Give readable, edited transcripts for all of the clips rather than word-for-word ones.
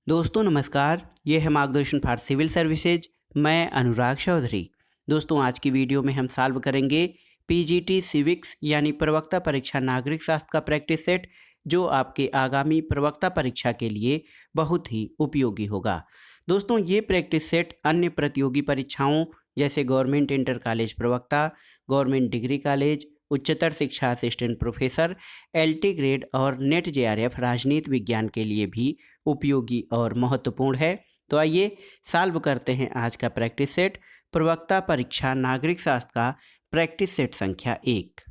दोस्तों नमस्कार, ये है मार्गदर्शन फॉर सिविल सर्विसेज। मैं अनुराग चौधरी। दोस्तों आज की वीडियो में हम सॉल्व करेंगे पीजीटी सिविक्स यानी प्रवक्ता परीक्षा नागरिक शास्त्र का प्रैक्टिस सेट, जो आपके आगामी प्रवक्ता परीक्षा के लिए बहुत ही उपयोगी होगा। दोस्तों ये प्रैक्टिस सेट अन्य प्रतियोगी परीक्षाओं जैसे गवर्नमेंट इंटर कॉलेज प्रवक्ता, गवर्नमेंट डिग्री कॉलेज, उच्चतर शिक्षा असिस्टेंट प्रोफेसर, एलटी ग्रेड और नेट जेआरएफ राजनीति विज्ञान के लिए भी उपयोगी और महत्वपूर्ण है। तो आइए सॉल्व करते हैं आज का प्रैक्टिस सेट, प्रवक्ता परीक्षा नागरिक शास्त्र का प्रैक्टिस सेट संख्या 1।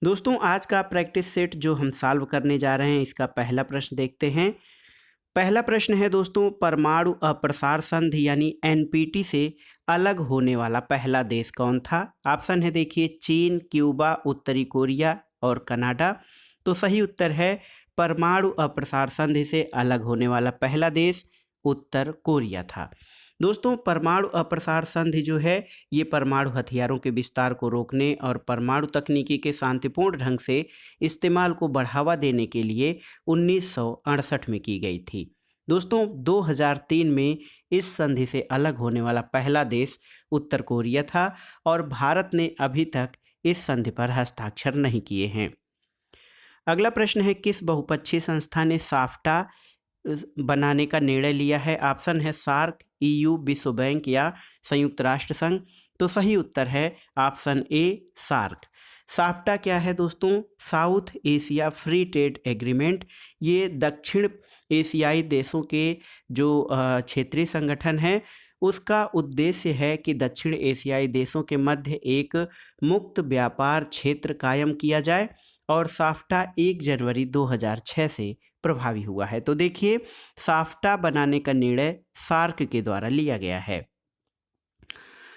दोस्तों आज का प्रैक्टिस सेट जो हम सॉल्व करने जा रहे हैं, इसका पहला प्रश्न देखते हैं। पहला प्रश्न है दोस्तों, परमाणु अप्रसार संधि यानी एनपीटी से अलग होने वाला पहला देश कौन था? ऑप्शन है देखिए, चीन, क्यूबा, उत्तरी कोरिया और कनाडा। तो सही उत्तर है परमाणु अप्रसार संधि से अलग होने वाला पहला देश उत्तर कोरिया था। दोस्तों परमाणु अप्रसार संधि जो है ये परमाणु हथियारों के विस्तार को रोकने और परमाणु तकनीकी के शांतिपूर्ण ढंग से इस्तेमाल को बढ़ावा देने के लिए 1968 में की गई थी। दोस्तों 2003 में इस संधि से अलग होने वाला पहला देश उत्तर कोरिया था और भारत ने अभी तक इस संधि पर हस्ताक्षर नहीं किए हैं। अगला प्रश्न है, किस बहुपक्षीय संस्था ने साफ्टा बनाने का निर्णय लिया है? ऑप्शन है सार्क, ईयू, विश्व बैंक या संयुक्त राष्ट्र संघ। तो सही उत्तर है ऑप्शन ए सार्क। साफ्टा क्या है दोस्तों? South Asia free trade agreement. ये दक्षिण एशियाई देशों के जो क्षेत्रीय संगठन है, उसका उद्देश्य है कि दक्षिण एशियाई देशों के मध्य एक मुक्त व्यापार क्षेत्र कायम किया जाए और साफ्टा 1 जनवरी 2006 से प्रभावी हुआ है। तो देखिए साफ्टा बनाने का निर्णय सार्क के द्वारा लिया गया है।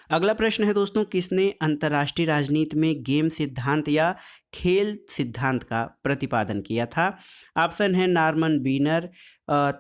अगला प्रश्न है दोस्तों, किसने अंतर्राष्ट्रीय राजनीति में गेम सिद्धांत या खेल सिद्धांत का प्रतिपादन किया था? ऑप्शन है नॉर्मन बीनर,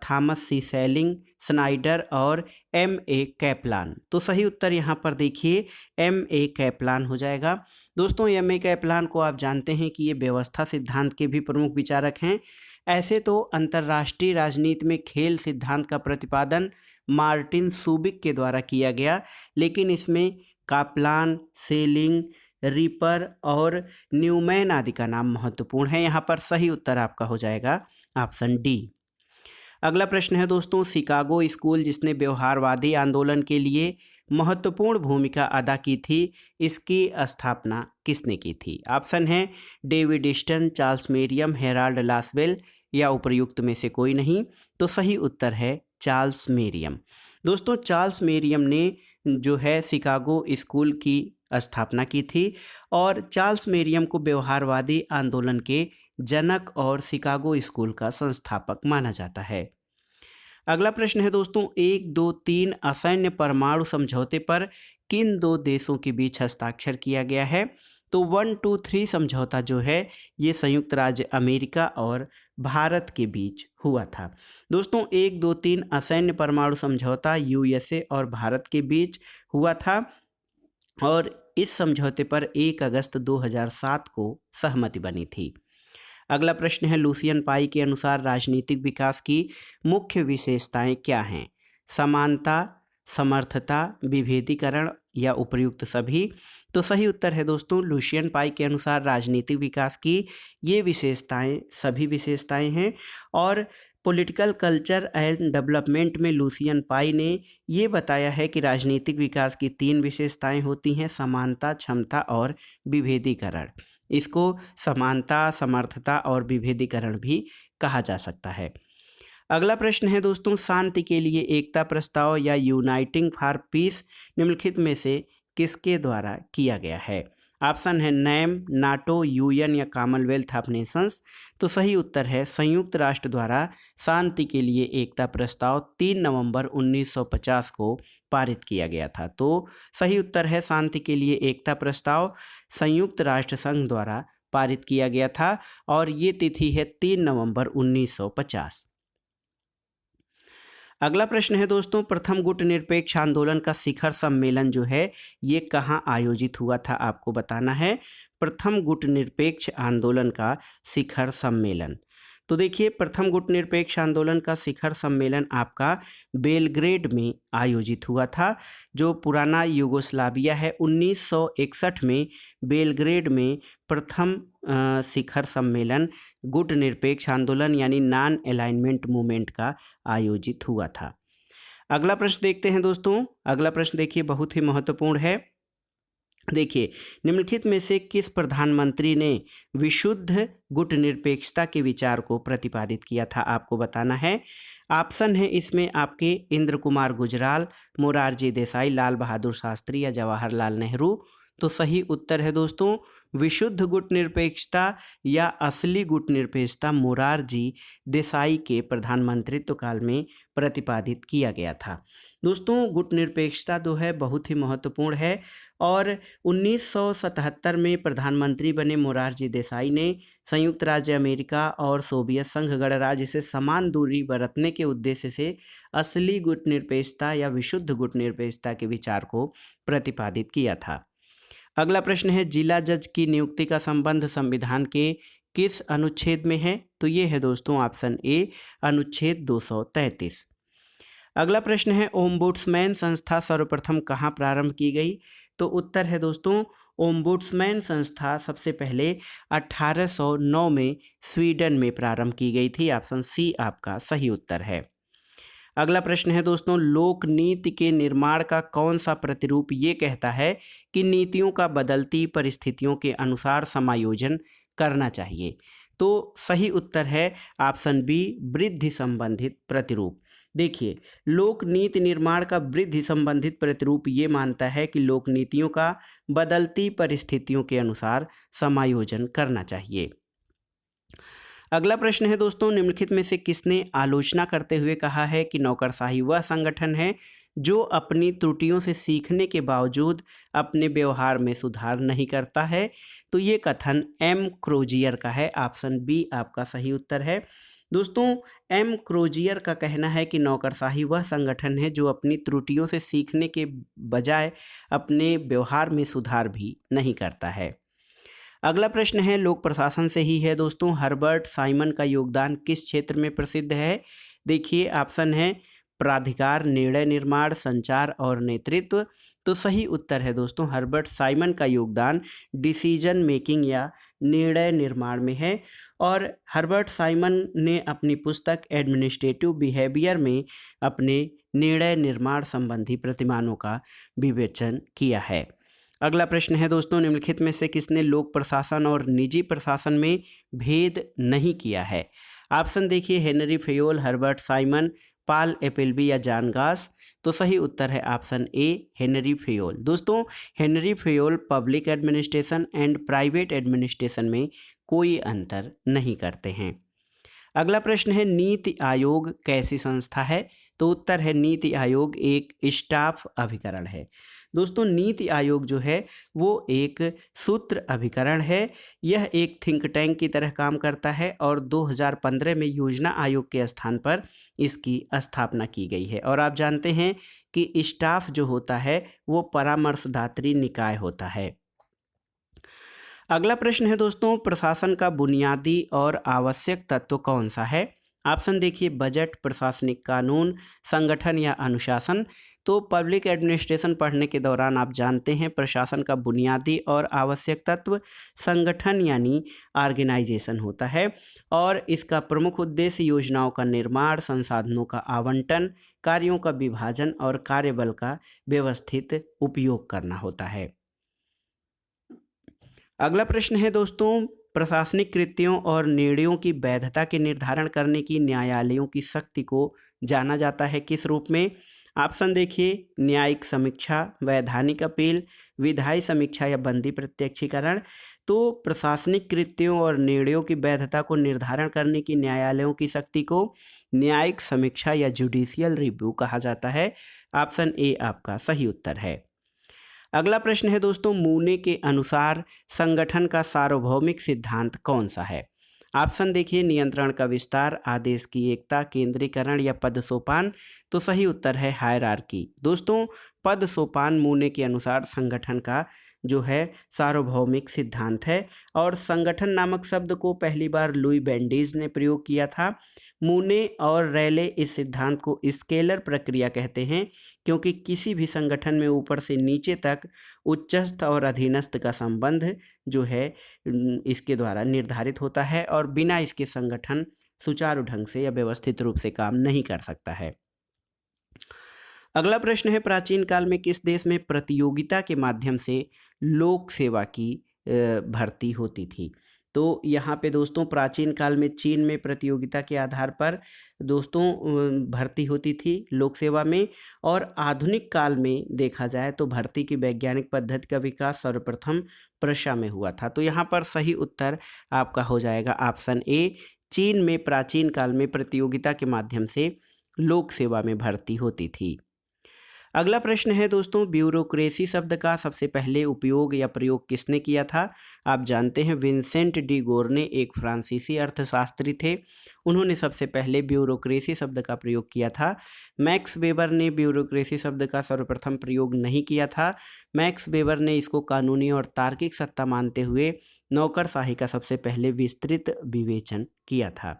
थॉमस सी सेलिंग, स्नाइडर और M.A. कैपलान। तो सही उत्तर यहाँ पर देखिए M.A. कैपलान हो जाएगा। दोस्तों M.A. कैपलान को आप जानते हैं कि ये व्यवस्था सिद्धांत के भी प्रमुख विचारक हैं। ऐसे तो अंतर्राष्ट्रीय राजनीति में खेल सिद्धांत का प्रतिपादन मार्टिन सुबिक के द्वारा किया गया, लेकिन इसमें कापलान, सेलिंग, रिपर और न्यूमैन आदि का नाम महत्वपूर्ण है। यहाँ पर सही उत्तर आपका हो जाएगा ऑप्शन डी। अगला प्रश्न है दोस्तों, शिकागो स्कूल जिसने व्यवहारवादी आंदोलन के लिए महत्वपूर्ण भूमिका अदा की थी, इसकी स्थापना किसने की थी? ऑप्शन है David Easton, Charles Merriam, Harold Lasswell या उपर्युक्त में से कोई नहीं। तो सही उत्तर है चार्ल्स मेरियम। दोस्तों चार्ल्स मेरियम ने जो है शिकागो स्कूल की स्थापना की थी और चार्ल्स मेरियम को व्यवहारवादी आंदोलन के जनक और शिकागो स्कूल का संस्थापक माना जाता है। अगला प्रश्न है दोस्तों, 1, 2, 3 असैन्य परमाणु समझौते पर किन दो देशों के बीच हस्ताक्षर किया गया है? तो 1, 2, 3 समझौता जो है ये संयुक्त राज्य अमेरिका और भारत के बीच हुआ था। दोस्तों 1, 2, 3 असैन्य परमाणु समझौता USA और भारत के बीच हुआ था और इस समझौते पर 1 अगस्त 2007 को सहमति बनी थी। अगला प्रश्न है, लुसियन पाई के अनुसार राजनीतिक विकास की मुख्य विशेषताएं क्या हैं? समानता, समर्थता, विभेदीकरण या उपर्युक्त सभी। तो सही उत्तर है दोस्तों लुसियन पाई के अनुसार राजनीतिक विकास की ये विशेषताएं सभी विशेषताएं हैं। और पॉलिटिकल कल्चर एंड डेवलपमेंट में लुसियन पाई ने ये बताया है कि राजनीतिक विकास की 3 विशेषताएं होती हैं, समानता, क्षमता और विभेदीकरण। इसको समानता, समर्थता और विभेदीकरण भी कहा जा सकता है। अगला प्रश्न है दोस्तों, शांति के लिए एकता प्रस्ताव या यूनाइटिंग फॉर पीस निम्नलिखित में से किसके द्वारा किया गया है? ऑप्शन है नैम, नाटो, UN या कॉमनवेल्थ ऑफ नेशंस। तो सही उत्तर है संयुक्त राष्ट्र द्वारा शांति के लिए एकता प्रस्ताव 3 नवंबर 1950 को पारित किया गया था। तो सही उत्तर है शांति के लिए एकता प्रस्ताव संयुक्त राष्ट्र संघ द्वारा पारित किया गया था और ये तिथि है 3 नवंबर 1950। अगला प्रश्न है दोस्तों, प्रथम गुट निरपेक्ष आंदोलन का शिखर सम्मेलन जो है ये कहाँ आयोजित हुआ था? आपको बताना है प्रथम गुट निरपेक्ष आंदोलन का शिखर सम्मेलन। तो देखिए प्रथम गुटनिरपेक्ष आंदोलन का शिखर सम्मेलन आपका बेलग्रेड में आयोजित हुआ था। जो पुराना यूगोस्लाविया है, 1961 में बेलग्रेड में प्रथम शिखर सम्मेलन गुटनिरपेक्ष आंदोलन यानी नॉन अलाइनमेंट मूवमेंट का आयोजित हुआ था। अगला प्रश्न देखते हैं दोस्तों। अगला प्रश्न देखिए बहुत ही महत्वपूर्ण है। देखिए निम्नलिखित में से किस प्रधानमंत्री ने विशुद्ध गुटनिरपेक्षता के विचार को प्रतिपादित किया था, आपको बताना है। ऑप्शन है इसमें आपके इंद्र कुमार गुजराल, मोरारजी देसाई, लाल बहादुर शास्त्री या जवाहरलाल नेहरू। तो सही उत्तर है दोस्तों विशुद्ध गुटनिरपेक्षता या असली गुटनिरपेक्षता मोरारजी देसाई के प्रधानमंत्रित्व काल में प्रतिपादित किया गया था। दोस्तों गुटनिरपेक्षता जो है बहुत ही महत्वपूर्ण है और 1977 में प्रधानमंत्री बने मोरारजी देसाई ने संयुक्त राज्य अमेरिका और सोवियत संघ गणराज्य से समान दूरी बरतने के उद्देश्य से असली गुटनिरपेक्षता या विशुद्ध गुटनिरपेक्षता के विचार को प्रतिपादित किया था। अगला प्रश्न है जिला जज की नियुक्ति का संबंध संविधान के किस अनुच्छेद में है? तो ये है दोस्तों ऑप्शन ए अनुच्छेद 233। अगला प्रश्न है ओम्बुड्समैन संस्था सर्वप्रथम कहाँ प्रारंभ की गई? तो उत्तर है दोस्तों ओम्बुड्समैन संस्था सबसे पहले 1809 में स्वीडन में प्रारंभ की गई थी। ऑप्शन सी आपका सही उत्तर है। अगला प्रश्न है दोस्तों लोक नीति के निर्माण का कौन सा प्रतिरूप ये कहता है कि नीतियों का बदलती परिस्थितियों के अनुसार समायोजन करना चाहिए? तो सही उत्तर है ऑप्शन बी वृद्धि संबंधित प्रतिरूप। देखिए लोक नीति निर्माण का वृद्धि संबंधित प्रतिरूप ये मानता है कि लोक नीतियों का बदलती परिस्थितियों के अनुसार समायोजन करना चाहिए। अगला प्रश्न है दोस्तों निम्नलिखित में से किसने आलोचना करते हुए कहा है कि नौकरशाही वह संगठन है जो अपनी त्रुटियों से सीखने के बावजूद अपने व्यवहार में सुधार नहीं करता है? तो ये कथन एम क्रोजियर का है। ऑप्शन बी आपका सही उत्तर है। दोस्तों एम क्रोजियर का कहना है कि नौकरशाही वह संगठन है जो अपनी त्रुटियों से सीखने के बजाय अपने व्यवहार में सुधार भी नहीं करता है। अगला प्रश्न है लोक प्रशासन से ही है दोस्तों। हर्बर्ट साइमन का योगदान किस क्षेत्र में प्रसिद्ध है? देखिए ऑप्शन है प्राधिकार, निर्णय निर्माण, संचार और नेतृत्व। तो सही उत्तर है दोस्तों हर्बर्ट साइमन का योगदान डिसीजन मेकिंग या निर्णय निर्माण में है। और हर्बर्ट साइमन ने अपनी पुस्तक एडमिनिस्ट्रेटिव बिहेवियर में अपने निर्णय निर्माण संबंधी प्रतिमानों का विवेचन किया है। अगला प्रश्न है दोस्तों निम्नलिखित में से किसने लोक प्रशासन और निजी प्रशासन में भेद नहीं किया है? ऑप्शन देखिए Henri Fayol, Herbert Simon, Paul Appleby या जॉन गॉस। तो सही उत्तर है ऑप्शन ए हेनरी फेयोल। दोस्तों Henri Fayol public administration and private administration में कोई अंतर नहीं करते हैं। अगला प्रश्न है नीति आयोग कैसी संस्था है? तो उत्तर है नीति आयोग एक स्टाफ अभिकरण है। दोस्तों नीति आयोग जो है वो एक सूत्र अभिकरण है। यह एक थिंक टैंक की तरह काम करता है और 2015 में योजना आयोग के स्थान पर इसकी स्थापना की गई है। और आप जानते हैं कि स्टाफ जो होता है वो परामर्शदात्री निकाय होता है। अगला प्रश्न है दोस्तों प्रशासन का बुनियादी और आवश्यक तत्व कौन सा है? ऑप्शन देखिए बजट, प्रशासनिक कानून, संगठन या अनुशासन। तो पब्लिक एडमिनिस्ट्रेशन पढ़ने के दौरान आप जानते हैं प्रशासन का बुनियादी और आवश्यक तत्व संगठन यानी ऑर्गेनाइजेशन होता है और इसका प्रमुख उद्देश्य योजनाओं का निर्माण, संसाधनों का आवंटन, कार्यों का विभाजन और कार्यबल का व्यवस्थित उपयोग करना होता है। अगला प्रश्न है दोस्तों प्रशासनिक कृत्यों और निर्णयों की वैधता के निर्धारण करने की न्यायालयों की शक्ति को जाना जाता है किस रूप में? ऑप्शन देखिए न्यायिक समीक्षा, वैधानिक अपील, विधायी समीक्षा या बंदी प्रत्यक्षीकरण। तो प्रशासनिक कृत्यों और निर्णयों की वैधता को निर्धारण करने की न्यायालयों की शक्ति को न्यायिक समीक्षा या जुडिशियल रिव्यू कहा जाता है। ऑप्शन ए आपका सही उत्तर है। अगला प्रश्न है दोस्तों मूने के अनुसार संगठन का सार्वभौमिक सिद्धांत कौन सा है? ऑप्शन देखिए नियंत्रण का विस्तार, आदेश की एकता, केंद्रीकरण या पद सोपान। तो सही उत्तर है हायरार्की। दोस्तों पद सोपान मूने के अनुसार संगठन का जो है सार्वभौमिक सिद्धांत है। और संगठन नामक शब्द को पहली बार लुई बैंडेज ने प्रयोग किया था। मूने और रैले इस सिद्धांत को स्केलर प्रक्रिया कहते हैं, क्योंकि किसी भी संगठन में ऊपर से नीचे तक उच्चस्थ और अधीनस्थ का संबंध जो है इसके द्वारा निर्धारित होता है, और बिना इसके संगठन सुचारू ढंग से या व्यवस्थित रूप से काम नहीं कर सकता है। अगला प्रश्न है, प्राचीन काल में किस देश में प्रतियोगिता के माध्यम से लोक सेवा की भर्ती होती थी? तो यहाँ पे दोस्तों प्राचीन काल में चीन में प्रतियोगिता के आधार पर दोस्तों भर्ती होती थी लोक सेवा में। और आधुनिक काल में देखा जाए तो भर्ती की वैज्ञानिक पद्धति का विकास सर्वप्रथम प्रशा में हुआ था। तो यहाँ पर सही उत्तर आपका हो जाएगा ऑप्शन ए, चीन में प्राचीन काल में प्रतियोगिता के माध्यम से लोक सेवा में भर्ती होती थी। अगला प्रश्न है दोस्तों, ब्यूरोक्रेसी शब्द का सबसे पहले उपयोग या प्रयोग किसने किया था? आप जानते हैं विंसेंट डी गोर्ने एक फ्रांसीसी अर्थशास्त्री थे। उन्होंने सबसे पहले ब्यूरोक्रेसी शब्द का प्रयोग किया था। मैक्स वेबर ने ब्यूरोक्रेसी शब्द का सर्वप्रथम प्रयोग नहीं किया था। मैक्स वेबर ने इसको कानूनी और तार्किक सत्ता मानते हुए नौकरशाही का सबसे पहले विस्तृत विवेचन किया था।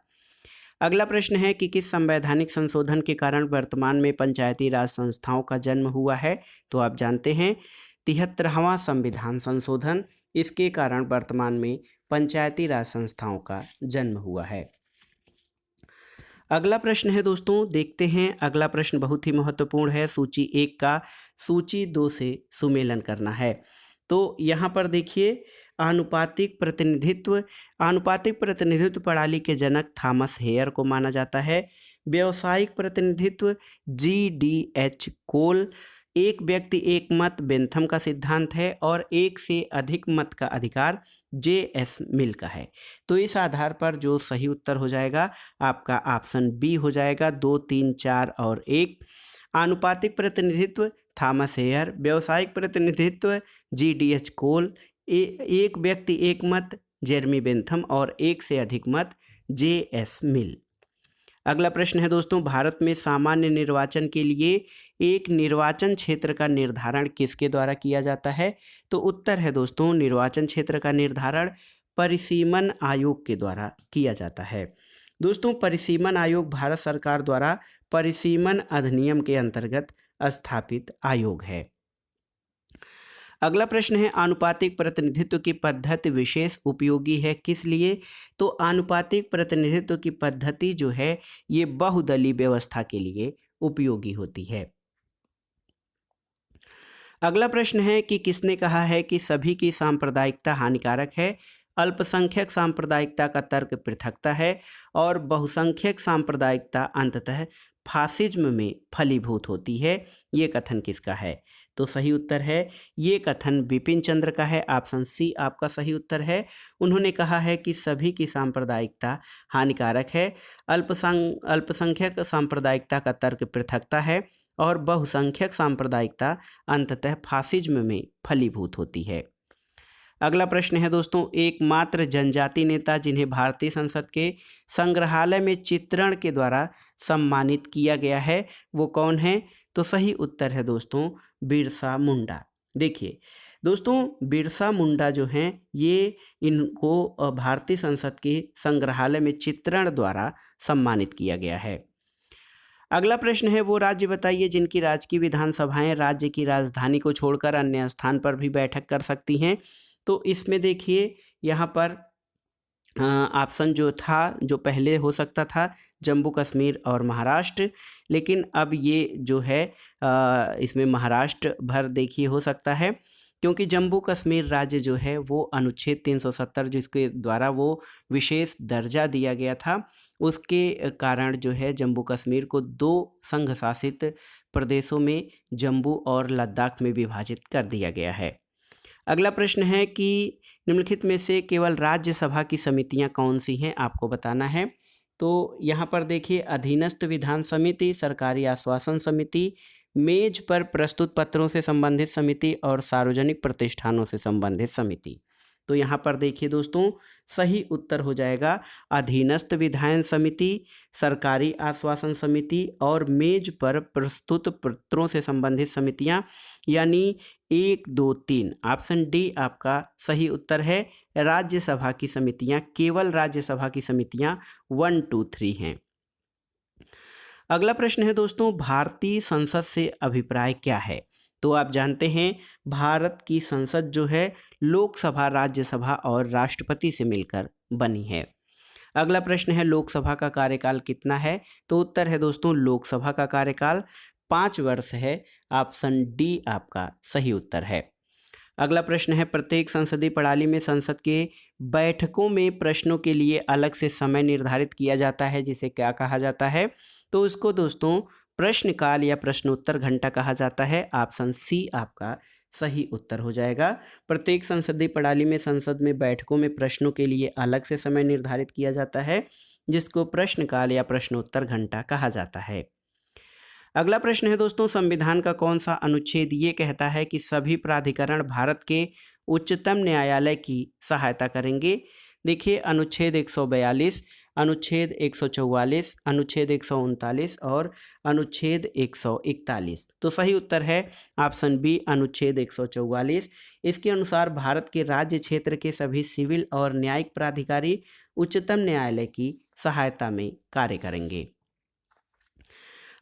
अगला प्रश्न है कि किस संवैधानिक संशोधन के कारण वर्तमान में पंचायती राज संस्थाओं का जन्म हुआ है? तो आप जानते हैं 73वां संविधान संशोधन, इसके कारण वर्तमान में पंचायती राज संस्थाओं का जन्म हुआ है। अगला प्रश्न है दोस्तों, देखते हैं। अगला प्रश्न बहुत ही महत्वपूर्ण है। सूची 1 का सूची 2 से सुमेलन करना है। तो यहाँ पर देखिए, आनुपातिक प्रतिनिधित्व प्रणाली के जनक थॉमस हेयर को माना जाता है। व्यावसायिक प्रतिनिधित्व GDH कोल। एक व्यक्ति एक मत बेंथम का सिद्धांत है। और एक से अधिक मत का अधिकार JS मिल का है। तो इस आधार पर जो सही उत्तर हो जाएगा आपका ऑप्शन बी हो जाएगा, 2, 3, 4 और 1। आनुपातिक प्रतिनिधित्व थॉमस हेयर, व्यावसायिक प्रतिनिधित्व GDH कोल, एक व्यक्ति एक मत जेरमी बेंथम और एक से अधिक मत JS मिल। अगला प्रश्न है दोस्तों, भारत में सामान्य निर्वाचन के लिए एक निर्वाचन क्षेत्र का निर्धारण किसके द्वारा किया जाता है? तो उत्तर है दोस्तों, निर्वाचन क्षेत्र का निर्धारण परिसीमन आयोग के द्वारा किया जाता है। दोस्तों परिसीमन आयोग भारत सरकार द्वारा परिसीमन अधिनियम के अंतर्गत स्थापित आयोग है। अगला प्रश्न है, आनुपातिक प्रतिनिधित्व की पद्धति विशेष उपयोगी है किस लिए? तो आनुपातिक प्रतिनिधित्व की पद्धति जो है ये बहुदलीय व्यवस्था के लिए उपयोगी होती है। अगला प्रश्न है कि किसने कहा है कि सभी की सांप्रदायिकता हानिकारक है? अल्पसंख्यक सांप्रदायिकता का तर्क पृथकता है और बहुसंख्यक सांप्रदायिकता अंततः फासिज्म में फलीभूत होती है। ये कथन किसका है? तो सही उत्तर है ये कथन बिपिन चंद्र का है। ऑप्शन सी आपका सही उत्तर है। उन्होंने कहा है कि सभी की सांप्रदायिकता हानिकारक है, अल्पसंख्यक सांप्रदायिकता का तर्क पृथकता है और बहुसंख्यक सांप्रदायिकता अंततः फासिज्म में फलीभूत होती है। अगला प्रश्न है दोस्तों, एकमात्र जनजाति नेता जिन्हें भारतीय संसद के संग्रहालय में चित्रण के द्वारा सम्मानित किया गया है वो कौन है? तो सही उत्तर है दोस्तों बिरसा मुंडा। देखिए दोस्तों बिरसा मुंडा जो हैं ये इनको भारतीय संसद के संग्रहालय में चित्रण द्वारा सम्मानित किया गया है। अगला प्रश्न है, वो राज्य बताइए जिनकी राजकीय विधानसभाएं राज्य की राजधानी को छोड़कर अन्य स्थान पर भी बैठक कर सकती हैं। तो इसमें देखिए यहाँ पर ऑप्शन जो था जो पहले हो सकता था जम्मू कश्मीर और महाराष्ट्र, लेकिन अब ये जो है इसमें महाराष्ट्र भर देखिए हो सकता है, क्योंकि जम्मू कश्मीर राज्य जो है वो अनुच्छेद 370 जिसके द्वारा वो विशेष दर्जा दिया गया था उसके कारण जो है जम्मू कश्मीर को 2 संघ शासित प्रदेशों में जम्मू और लद्दाख में विभाजित कर दिया गया है। अगला प्रश्न है कि निम्नलिखित में से केवल राज्यसभा की समितियां कौन सी हैं आपको बताना है। तो यहाँ पर देखिए अधीनस्थ विधान समिति, सरकारी आश्वासन समिति, मेज पर प्रस्तुत पत्रों से संबंधित समिति और सार्वजनिक प्रतिष्ठानों से संबंधित समिति। तो यहाँ पर देखिए दोस्तों, सही उत्तर हो जाएगा अधीनस्थ विधायन समिति, सरकारी आश्वासन समिति और मेज पर प्रस्तुत पत्रों से संबंधित समितियाँ, यानी 1, 2, 3। ऑप्शन डी आपका सही उत्तर है। राज्यसभा की समितियाँ, केवल राज्यसभा की समितियाँ 1, 2, 3 हैं। अगला प्रश्न है दोस्तों, भारतीय संसद से अभिप्राय क्या है? तो आप जानते हैं भारत की संसद जो है लोकसभा, राज्यसभा और राष्ट्रपति से मिलकर बनी है। अगला प्रश्न है, लोकसभा का कार्यकाल कितना है? तो उत्तर है दोस्तों, लोकसभा का कार्यकाल 5 वर्ष है। ऑप्शन डी आपका सही उत्तर है। अगला प्रश्न है, प्रत्येक संसदीय प्रणाली में संसद के बैठकों में प्रश्नों के लिए अलग से समय निर्धारित किया जाता है, जिसे क्या कहा जाता है? तो उसको दोस्तों प्रश्नकाल या प्रश्नोत्तर घंटा कहा जाता है। ऑप्शन सी आपका सही उत्तर हो जाएगा। प्रत्येक संसदीय प्रणाली में संसद में बैठकों में प्रश्नों के लिए अलग से समय निर्धारित किया जाता है, जिसको प्रश्नकाल या प्रश्नोत्तर घंटा कहा जाता है। अगला प्रश्न है दोस्तों, संविधान का कौन सा अनुच्छेद ये कहता है कि सभी प्राधिकरण भारत के उच्चतम न्यायालय की सहायता करेंगे? देखिए, अनुच्छेद 142, अनुच्छेद 144, अनुच्छेद 139 और अनुच्छेद 141। तो सही उत्तर है ऑप्शन बी, अनुच्छेद 144। इसके अनुसार भारत के राज्य क्षेत्र के सभी सिविल और न्यायिक प्राधिकारी उच्चतम न्यायालय की सहायता में कार्य करेंगे।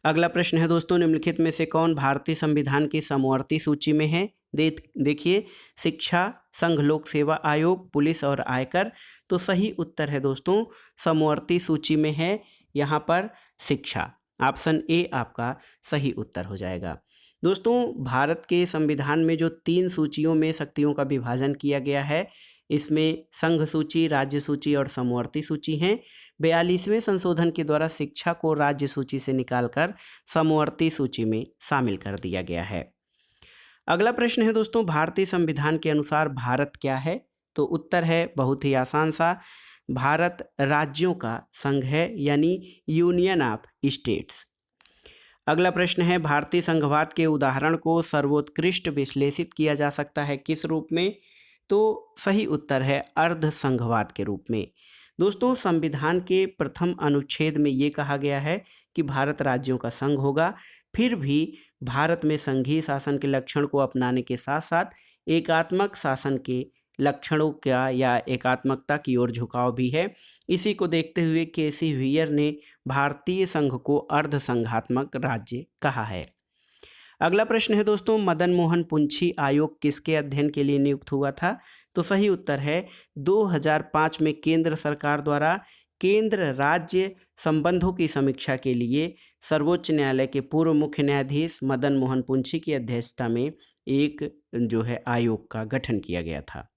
अगला प्रश्न है दोस्तों, निम्नलिखित में से कौन भारतीय संविधान की समवर्ती सूची में है? देखिए, शिक्षा, संघ लोक सेवा आयोग, पुलिस और आयकर। तो सही उत्तर है दोस्तों, समवर्ती सूची में है यहाँ पर शिक्षा। ऑप्शन ए आपका सही उत्तर हो जाएगा। दोस्तों, भारत के संविधान में जो 3 सूचियों में शक्तियों का विभाजन किया गया है, इसमें संघ सूची, राज्य सूची और समवर्ती सूची हैं। 42वें संशोधन के द्वारा शिक्षा को राज्य सूची से निकालकर समवर्ती सूची में शामिल कर दिया गया है। अगला प्रश्न है दोस्तों, भारतीय संविधान के अनुसार भारत क्या है? तो उत्तर है बहुत ही आसान सा, भारत राज्यों का संघ है, यानी यूनियन ऑफ स्टेट्स। अगला प्रश्न है, भारतीय संघवाद के उदाहरण को सर्वोत्कृष्ट विश्लेषित किया जा सकता है किस रूप में? तो सही उत्तर है अर्ध संघवाद के रूप में। दोस्तों, संविधान के प्रथम अनुच्छेद में ये कहा गया है कि भारत राज्यों का संघ होगा, फिर भी भारत में संघीय शासन के लक्षण को अपनाने के साथ साथ एकात्मक शासन के लक्षणों का या एकात्मकता की ओर झुकाव भी है। इसी को देखते हुए केसी व्हीयर ने भारतीय संघ को अर्ध संघात्मक राज्य कहा है। अगला प्रश्न है दोस्तों, मदन मोहन पुंछी आयोग किसके अध्ययन के लिए नियुक्त हुआ था? तो सही उत्तर है 2005 में केंद्र सरकार द्वारा केंद्र राज्य संबंधों की समीक्षा के लिए सर्वोच्च न्यायालय के पूर्व मुख्य न्यायाधीश मदन मोहन पुंछी की अध्यक्षता में एक जो है आयोग का गठन किया गया था।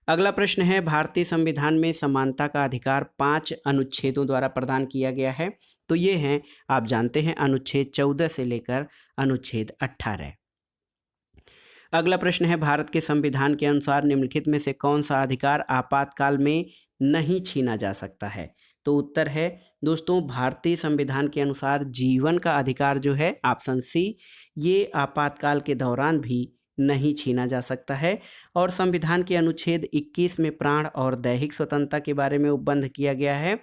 अगला प्रश्न है, भारतीय संविधान में समानता का अधिकार 5 अनुच्छेदों द्वारा प्रदान किया गया है। तो ये हैं, आप जानते हैं, अनुच्छेद 14 से लेकर अनुच्छेद 18। अगला प्रश्न है, भारत के संविधान के अनुसार निम्नलिखित में से कौन सा अधिकार आपातकाल में नहीं छीना जा सकता है? तो उत्तर है दोस्तों, भारतीय संविधान के अनुसार जीवन का अधिकार जो है, ऑप्शन सी, ये आपातकाल के दौरान भी नहीं छीना जा सकता है। और संविधान के अनुच्छेद 21 में प्राण और दैहिक स्वतंत्रता के बारे में उपबंध किया गया है।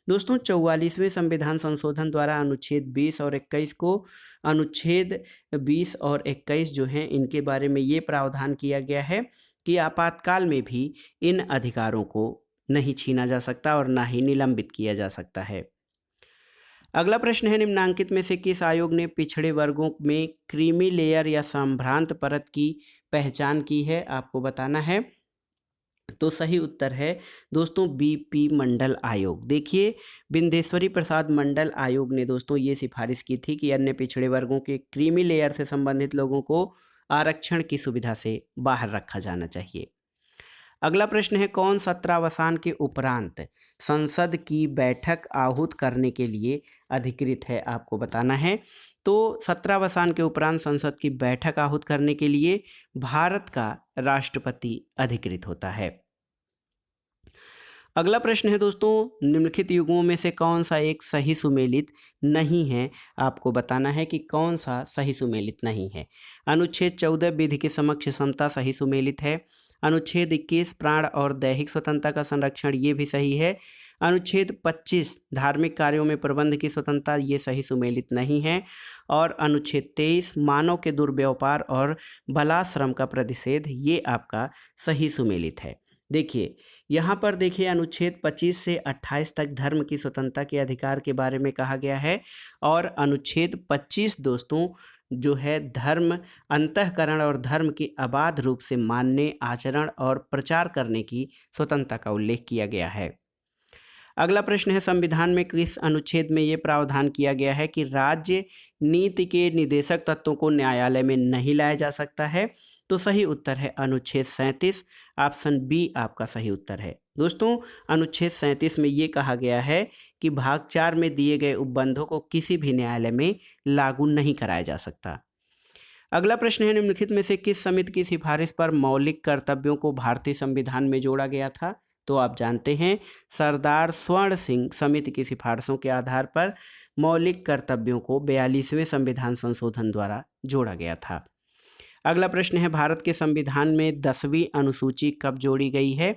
दोस्तों, 44वें संविधान संशोधन द्वारा अनुच्छेद 20 और 21 को, अनुच्छेद 20 और 21 जो हैं, इनके बारे में ये प्रावधान किया गया है कि आपातकाल में भी इन अधिकारों को नहीं छीना जा सकता और ना ही निलंबित किया जा सकता है। अगला प्रश्न है, निम्नांकित में से किस आयोग ने पिछड़े वर्गों में क्रीमी लेयर या संभ्रांत परत की पहचान की है? आपको बताना है। तो सही उत्तर है दोस्तों बीपी मंडल आयोग। देखिए, बिंदेश्वरी प्रसाद मंडल आयोग ने दोस्तों ये सिफारिश की थी कि अन्य पिछड़े वर्गों के क्रीमी लेयर से संबंधित लोगों को आरक्षण की सुविधा से बाहर रखा जाना चाहिए। अगला प्रश्न है, कौन सत्रावसान के उपरांत संसद की बैठक आहूत करने के लिए अधिकृत है? आपको बताना है। तो सत्रावसान के उपरांत संसद की बैठक आहूत करने के लिए भारत का राष्ट्रपति अधिकृत होता है। अगला प्रश्न है दोस्तों, निम्नलिखित युग्मों में से कौन सा एक सही सुमेलित नहीं है? आपको बताना है कि कौन सा सही सुमेलित नहीं है। अनुच्छेद 14 विधि के समक्ष समता सही सुमेलित है। अनुच्छेद 21 प्राण और दैहिक स्वतंत्रता का संरक्षण, ये भी सही है। अनुच्छेद 25 धार्मिक कार्यों में प्रबंध की स्वतंत्रता, ये सही सुमेलित नहीं है। और अनुच्छेद 23 मानव के दुर्व्यापार और बलाश्रम का प्रतिषेध, ये आपका सही सुमेलित है। देखिए यहाँ पर देखिए अनुच्छेद 25 से 28 तक धर्म की स्वतंत्रता के अधिकार के बारे में कहा गया है। और अनुच्छेद 25 दोस्तों जो है धर्म अंतःकरण और धर्म की अबाध रूप से मानने, आचरण और प्रचार करने की स्वतंत्रता का उल्लेख किया गया है। अगला प्रश्न है, संविधान में किस अनुच्छेद में ये प्रावधान किया गया है कि राज्य नीति के निदेशक तत्वों को न्यायालय में नहीं लाया जा सकता है? तो सही उत्तर है अनुच्छेद 37, ऑप्शन बी आपका सही उत्तर है। दोस्तों अनुच्छेद 37 में ये कहा गया है कि भाग 4 में दिए गए उपबंधों को किसी भी न्यायालय में लागू नहीं कराया जा सकता। अगला प्रश्न है, निम्नलिखित में से किस समिति की सिफारिश पर मौलिक कर्तव्यों को भारतीय संविधान में जोड़ा गया था? तो आप जानते हैं सरदार स्वर्ण सिंह समिति की सिफारिशों के आधार पर मौलिक कर्तव्यों को 42वें संविधान संशोधन द्वारा जोड़ा गया था। अगला प्रश्न है, भारत के संविधान में 10वीं अनुसूची कब जोड़ी गई है?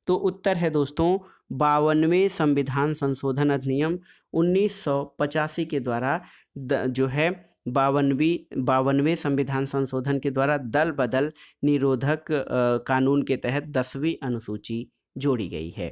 तो उत्तर है दोस्तों 52वें संविधान संशोधन अधिनियम 1985 के द्वारा जो है 52वें संविधान संशोधन के द्वारा दल बदल निरोधक कानून के तहत 10वीं अनुसूची जोड़ी गई है।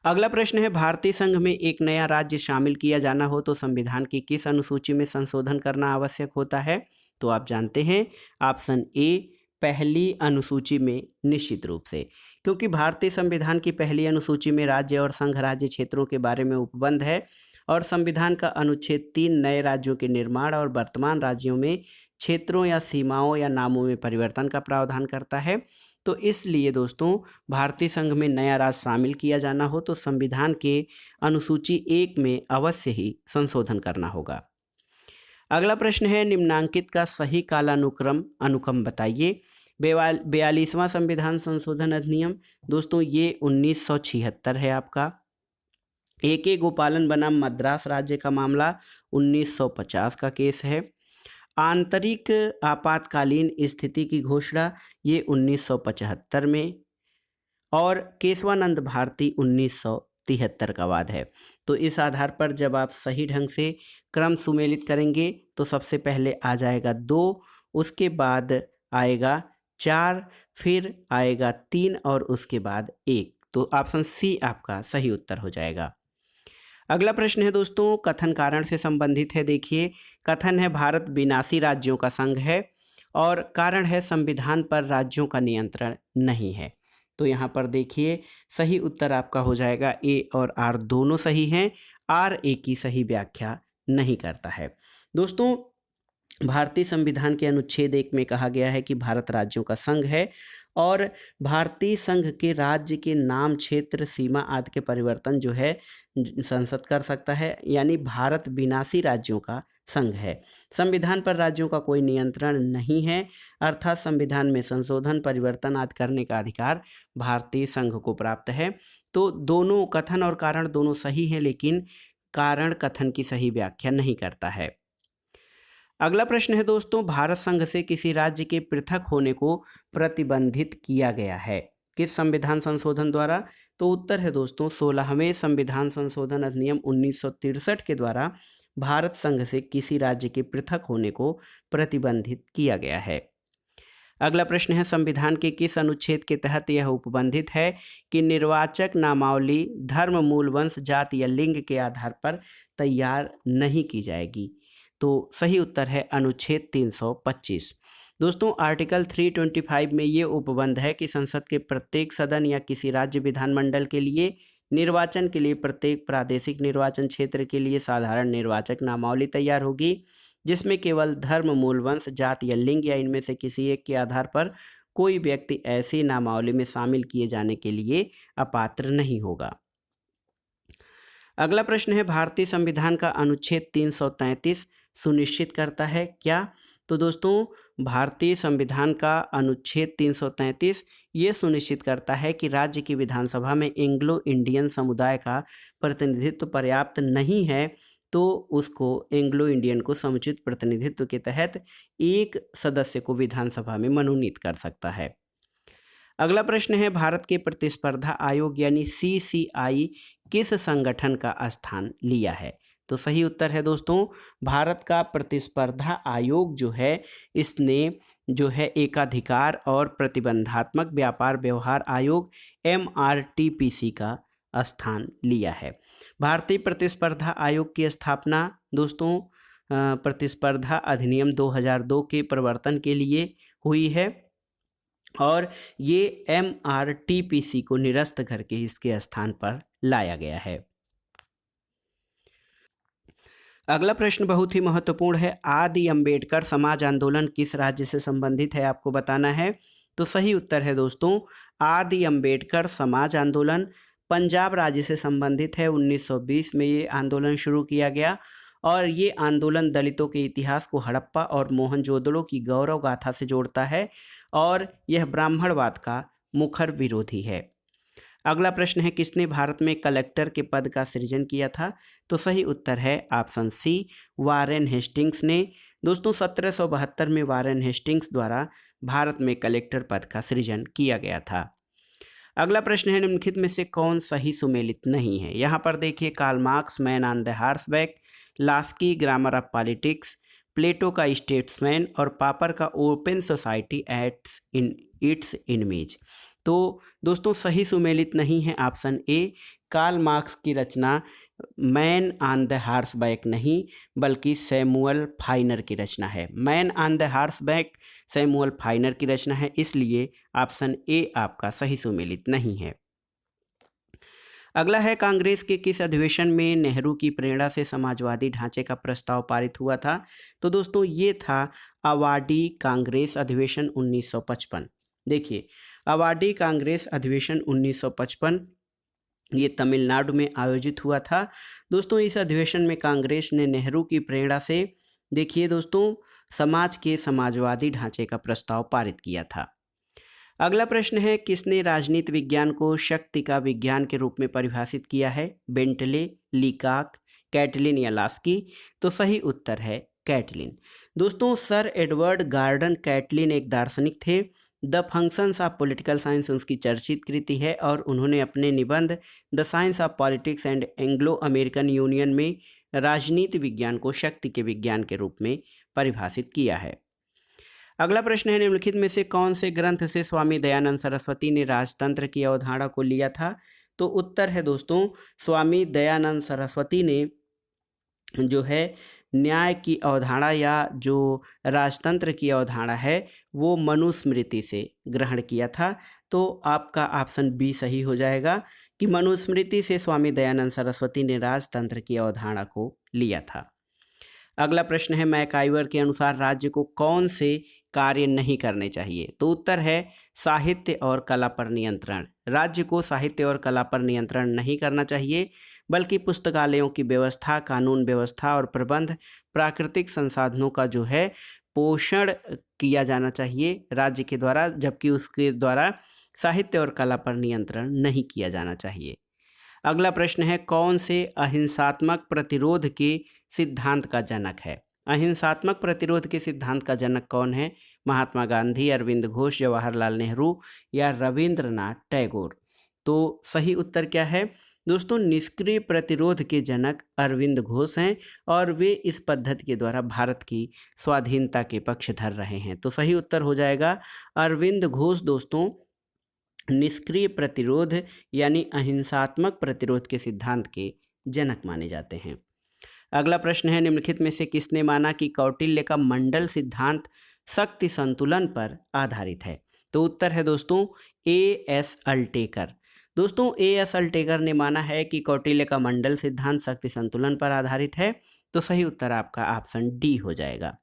अगला प्रश्न है, भारतीय संघ में एक नया राज्य शामिल किया जाना हो तो संविधान की किस अनुसूची में संशोधन करना आवश्यक होता है? तो आप जानते हैं ऑप्शन ए पहली अनुसूची में, निश्चित रूप से, क्योंकि भारतीय संविधान की पहली अनुसूची में राज्य और संघ राज्य क्षेत्रों के बारे में उपबंध है और संविधान का अनुच्छेद 3 नए राज्यों के निर्माण और वर्तमान राज्यों में क्षेत्रों या सीमाओं या नामों में परिवर्तन का प्रावधान करता है। तो इसलिए दोस्तों भारतीय संघ में नया राज्य शामिल किया जाना हो तो संविधान के अनुसूची 1 में अवश्य ही संशोधन करना होगा। अगला प्रश्न है, निम्नांकित का सही कालानुक्रम अनुक्रम बताइए। 42वां संविधान संशोधन अधिनियम दोस्तों ये 1976 है आपका। AK गोपालन बनाम मद्रास राज्य का मामला 1950 का केस है। आंतरिक आपातकालीन स्थिति की घोषणा ये 1975 में और केशवानंद भारती 1973 का वाद है। तो इस आधार पर जब आप सही ढंग से क्रम सुमेलित करेंगे तो सबसे पहले आ जाएगा 2, उसके बाद आएगा 4, फिर आएगा 3 और उसके बाद 1। तो ऑप्शन सी आपका सही उत्तर हो जाएगा। अगला प्रश्न है दोस्तों कथन कारण से संबंधित है। देखिए कथन है भारत विनाशी राज्यों का संघ है और कारण है संविधान पर राज्यों का नियंत्रण नहीं है। तो यहाँ पर देखिए सही उत्तर आपका हो जाएगा ए और आर दोनों सही हैं। आर ए की सही व्याख्या नहीं करता है। दोस्तों भारतीय संविधान के अनुच्छेद 1 में कहा गया है कि भारत राज्यों का संघ है और भारतीय संघ के राज्य के नाम, क्षेत्र, सीमा आदि के परिवर्तन जो है संसद कर सकता है, यानी भारत विनाशी राज्यों का संघ है। संविधान पर राज्यों का कोई नियंत्रण नहीं है, अर्थात संविधान में संशोधन, परिवर्तन आदि करने का अधिकार भारतीय संघ को प्राप्त है। तो दोनों कथन और कारण दोनों सही हैं, लेकिन कारण कथन की सही व्याख्या नहीं करता है। अगला प्रश्न है दोस्तों भारत संघ से किसी राज्य के पृथक होने को प्रतिबंधित किया गया है किस संविधान संशोधन द्वारा? तो उत्तर है दोस्तों 16वें संविधान संशोधन अधिनियम 1963 के द्वारा भारत संघ से किसी राज्य के पृथक होने को प्रतिबंधित किया गया है। अगला प्रश्न है संविधान के किस अनुच्छेद के तहत यह उपबंधित है कि निर्वाचक नामावली धर्म, मूल, वंश, जाति या लिंग के आधार पर तैयार नहीं की जाएगी? तो सही उत्तर है अनुच्छेद 325। दोस्तों आर्टिकल 325 में ये उपबंध है कि संसद के प्रत्येक सदन या किसी राज्य विधानमंडल के लिए निर्वाचन के लिए प्रत्येक प्रादेशिक निर्वाचन क्षेत्र के लिए साधारण निर्वाचक नामावली तैयार होगी, जिसमें केवल धर्म, मूल, वंश, जाति या लिंग या इनमें से किसी एक के आधार पर कोई व्यक्ति ऐसी नामावली में शामिल किए जाने के लिए अपात्र नहीं होगा। अगला प्रश्न है भारतीय संविधान का अनुच्छेद 333 सुनिश्चित करता है क्या? तो दोस्तों भारतीय संविधान का अनुच्छेद 333 ये सुनिश्चित करता है कि राज्य की विधानसभा में एंग्लो इंडियन समुदाय का प्रतिनिधित्व पर्याप्त नहीं है तो उसको एंग्लो इंडियन को समुचित प्रतिनिधित्व के तहत एक सदस्य को विधानसभा में मनोनीत कर सकता है। अगला प्रश्न है भारत के प्रतिस्पर्धा आयोग यानी CCI किस संगठन का स्थान लिया है? तो सही उत्तर है दोस्तों, भारत का प्रतिस्पर्धा आयोग जो है इसने जो है एकाधिकार और प्रतिबंधात्मक व्यापार व्यवहार आयोग MRTPC का स्थान लिया है। भारतीय प्रतिस्पर्धा आयोग की स्थापना दोस्तों प्रतिस्पर्धा अधिनियम 2002 के प्रवर्तन के लिए हुई है और ये MRTPC को निरस्त करके इसके स्थान पर लाया गया है। अगला प्रश्न बहुत ही महत्वपूर्ण है। आदि अंबेडकर समाज आंदोलन किस राज्य से संबंधित है, आपको बताना है। तो सही उत्तर है दोस्तों, आदि अंबेडकर समाज आंदोलन पंजाब राज्य से संबंधित है। 1920 में ये आंदोलन शुरू किया गया और ये आंदोलन दलितों के इतिहास को हड़प्पा और मोहनजोदड़ो की गौरव गाथा से जोड़ता है और यह ब्राह्मणवाद का मुखर विरोधी है। अगला प्रश्न है किसने भारत में कलेक्टर के पद का सृजन किया था? तो सही उत्तर है ऑप्शन सी, वारेन हेस्टिंग्स ने। दोस्तों 1772 में वारेन हेस्टिंग्स द्वारा भारत में कलेक्टर पद का सृजन किया गया था। अगला प्रश्न है निम्नलिखित में से कौन सही सुमेलित नहीं है? यहाँ पर देखिए, Karl Marx man on the horseback, Laski grammar of politics, Plato का स्टेट्समैन और पापर का open society eats in its image. तो दोस्तों सही सुमेलित नहीं है ऑप्शन ए, कार्ल मार्क्स की रचना मैन ऑन द हॉर्सबैक नहीं बल्कि सैमुअल फाइनर की रचना है। Man on the horseback Samuel फाइनर की रचना है, इसलिए ऑप्शन ए आपका सही सुमेलित नहीं है। अगला है कांग्रेस के किस अधिवेशन में नेहरू की प्रेरणा से समाजवादी ढांचे का प्रस्ताव पारित हुआ था? तो दोस्तों ये था अवाडी कांग्रेस अधिवेशन 1955। देखिए, अवाडी कांग्रेस अधिवेशन 1955 ये तमिलनाडु में आयोजित हुआ था। दोस्तों इस अधिवेशन में कांग्रेस ने नेहरू की प्रेरणा से देखिए दोस्तों समाज के समाजवादी ढांचे का प्रस्ताव पारित किया था। अगला प्रश्न है किसने राजनीति विज्ञान को शक्ति का विज्ञान के रूप में परिभाषित किया है? बेंटले, लीकाक, कैटलिन या लास्की? तो सही उत्तर है कैटलिन। दोस्तों सर एडवर्ड गार्डन कैटलिन एक दार्शनिक थे। The functions of political science उसकी चर्चित कृति है और उन्होंने अपने निबंध the science of politics and Anglo American union में राजनीति विज्ञान को शक्ति के विज्ञान के रूप में परिभाषित किया है। अगला प्रश्न है निम्नलिखित में से कौन से ग्रंथ से स्वामी दयानंद सरस्वती ने राजतंत्र की अवधारणा को लिया था? तो उत्तर है दोस्तों स्वामी दयानंद सरस्वती ने जो है न्याय की अवधारणा या जो राजतंत्र की अवधारणा है वो मनुस्मृति से ग्रहण किया था। तो आपका ऑप्शन बी सही हो जाएगा कि मनुस्मृति से स्वामी दयानंद सरस्वती ने राजतंत्र की अवधारणा को लिया था। अगला प्रश्न है मैकाइवर के अनुसार राज्य को कौन से कार्य नहीं करने चाहिए? तो उत्तर है साहित्य और कला पर नियंत्रण। राज्य को साहित्य और कला पर नियंत्रण नहीं करना चाहिए बल्कि पुस्तकालयों की व्यवस्था, कानून व्यवस्था और प्रबंध, प्राकृतिक संसाधनों का जो है पोषण किया जाना चाहिए राज्य के द्वारा, जबकि उसके द्वारा साहित्य और कला पर नियंत्रण नहीं किया जाना चाहिए। अगला प्रश्न है कौन से अहिंसात्मक प्रतिरोध के सिद्धांत का जनक है? अहिंसात्मक प्रतिरोध के सिद्धांत का जनक कौन है? महात्मा गांधी, अरविंद घोष, जवाहरलाल नेहरू या रविंद्रनाथ टैगोर? तो सही उत्तर क्या है दोस्तों? निष्क्रिय प्रतिरोध के जनक अरविंद घोष हैं और वे इस पद्धति के द्वारा भारत की स्वाधीनता के पक्षधर रहे हैं। तो सही उत्तर हो जाएगा अरविंद घोष दोस्तों निष्क्रिय प्रतिरोध यानी अहिंसात्मक प्रतिरोध के सिद्धांत के जनक माने जाते हैं। अगला प्रश्न है निम्नलिखित में से किसने माना कि कौटिल्य का मंडल सिद्धांत शक्ति संतुलन पर आधारित है? तो उत्तर है दोस्तों A.S. अल्टेकर। दोस्तों A.S. अल्टेकर ने माना है कि कौटिल्य का मंडल सिद्धांत शक्ति संतुलन पर आधारित है। तो सही उत्तर आपका ऑप्शन डी हो जाएगा।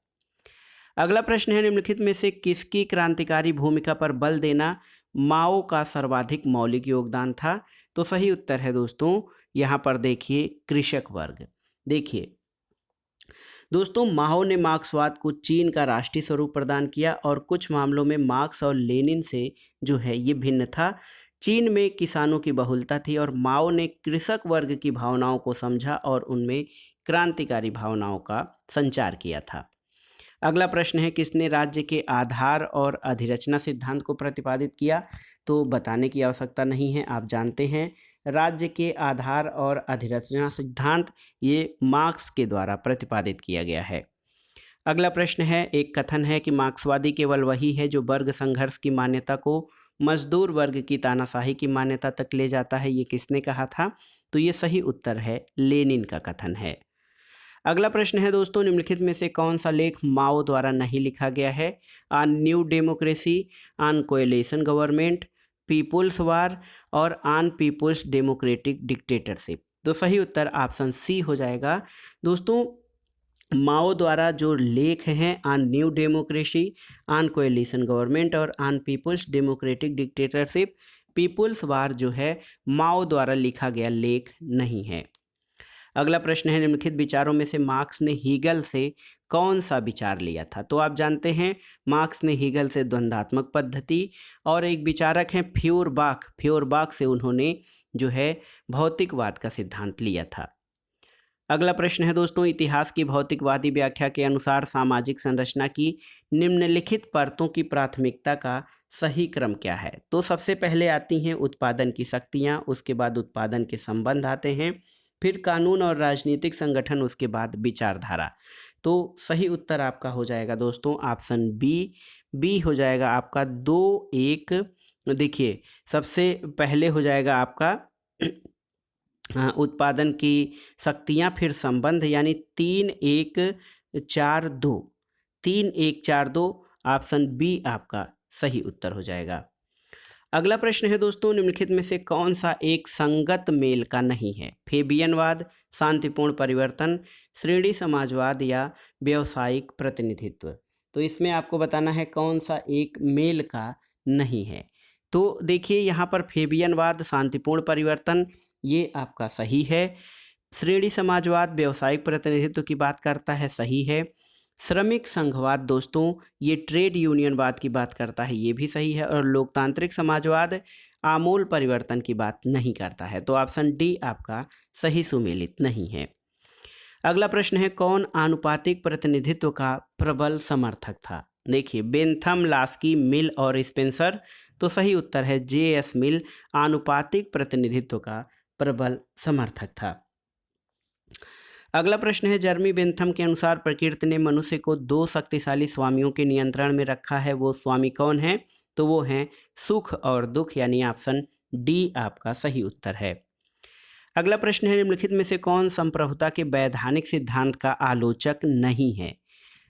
अगला प्रश्न है निम्नलिखित में से किसकी क्रांतिकारी भूमिका पर बल देना माओ का सर्वाधिक मौलिक योगदान था? तो सही उत्तर है दोस्तों यहाँ पर देखिए कृषक वर्ग। देखिए दोस्तों माओ ने मार्क्सवाद को चीन का राष्ट्रीय स्वरूप प्रदान किया और कुछ मामलों में मार्क्स और लेनिन से जो है ये भिन्न था। चीन में किसानों की बहुलता थी और माओ ने कृषक वर्ग की भावनाओं को समझा और उनमें क्रांतिकारी भावनाओं का संचार किया था। अगला प्रश्न है किसने राज्य के आधार और अधिरचना सिद्धांत को प्रतिपादित किया? तो बताने की आवश्यकता नहीं है, आप जानते हैं। राज्य के आधार और अधिरचना सिद्धांत ये मार्क्स के द्वारा प्रतिपादित किया गया है। अगला प्रश्न है, एक कथन है कि मार्क्सवादी केवल वही है जो वर्ग संघर्ष की मान्यता को मजदूर वर्ग की तानाशाही की मान्यता तक ले जाता है। ये किसने कहा था? तो ये सही उत्तर है, लेनिन का कथन है। अगला प्रश्न है दोस्तों, निम्नलिखित में से कौन सा लेख माओ द्वारा नहीं लिखा गया है? On new democracy, on coalition government, people's war और ऑन पीपुल्स डेमोक्रेटिक डिक्टेटरशिप। तो सही उत्तर ऑप्शन सी हो जाएगा। दोस्तों, माओ द्वारा जो लेख हैं on new democracy, on coalition government और on people's democratic dictatorship, people's war जो है माओ द्वारा लिखा गया लेख नहीं है। अगला प्रश्न है, निम्नलिखित विचारों में से मार्क्स ने हीगल से कौन सा विचार लिया था? तो आप जानते हैं मार्क्स ने हीगल से द्वंद्वात्मक पद्धति और एक विचारक हैं फ्योरबाख से उन्होंने जो है भौतिकवाद का सिद्धांत लिया था। अगला प्रश्न है दोस्तों, इतिहास की भौतिकवादी व्याख्या के अनुसार सामाजिक संरचना की निम्नलिखित परतों की प्राथमिकता का सही क्रम क्या है? तो सबसे पहले आती हैं उत्पादन की शक्तियां, उसके बाद उत्पादन के संबंध आते हैं, फिर कानून और राजनीतिक संगठन, उसके बाद विचारधारा। तो सही उत्तर आपका हो जाएगा दोस्तों ऑप्शन बी हो जाएगा आपका 2-1। देखिए, सबसे पहले हो जाएगा आपका उत्पादन की शक्तियाँ, फिर संबंध, यानी 3-1-4-2, 3-1-4-2, ऑप्शन बी आपका सही उत्तर हो जाएगा। अगला प्रश्न है दोस्तों, निम्नलिखित में से कौन सा एक संगत मेल का नहीं है? फेबियनवाद, शांतिपूर्ण परिवर्तन, श्रेणी समाजवाद या व्यावसायिक प्रतिनिधित्व। तो इसमें आपको बताना है कौन सा एक मेल का नहीं है। तो देखिए, यहाँ पर फेबियनवाद, शांतिपूर्ण परिवर्तन ये आपका सही है। श्रेणी समाजवाद व्यावसायिक प्रतिनिधित्व की बात करता है, सही है। श्रमिक संघवाद दोस्तों ये ट्रेड यूनियनवाद की बात करता है, ये भी सही है। और लोकतांत्रिक समाजवाद आमूल परिवर्तन की बात नहीं करता है। तो ऑप्शन डी आपका सही सुमेलित नहीं है। अगला प्रश्न है, कौन आनुपातिक प्रतिनिधित्व का प्रबल समर्थक था? देखिए, बेंथम, लास्की, मिल और स्पेंसर। तो सही उत्तर है जे.एस. मिल आनुपातिक प्रतिनिधित्व का प्रबल समर्थक था। अगला प्रश्न है, जर्मी बेंथम के अनुसार प्रकृति ने मनुष्य को 2 शक्तिशाली स्वामियों के नियंत्रण में रखा है, वो स्वामी कौन है? तो वो हैं सुख और दुख, यानी ऑप्शन डी आपका सही उत्तर है। अगला प्रश्न है, निम्नलिखित में से कौन संप्रभुता के वैधानिक सिद्धांत का आलोचक नहीं है?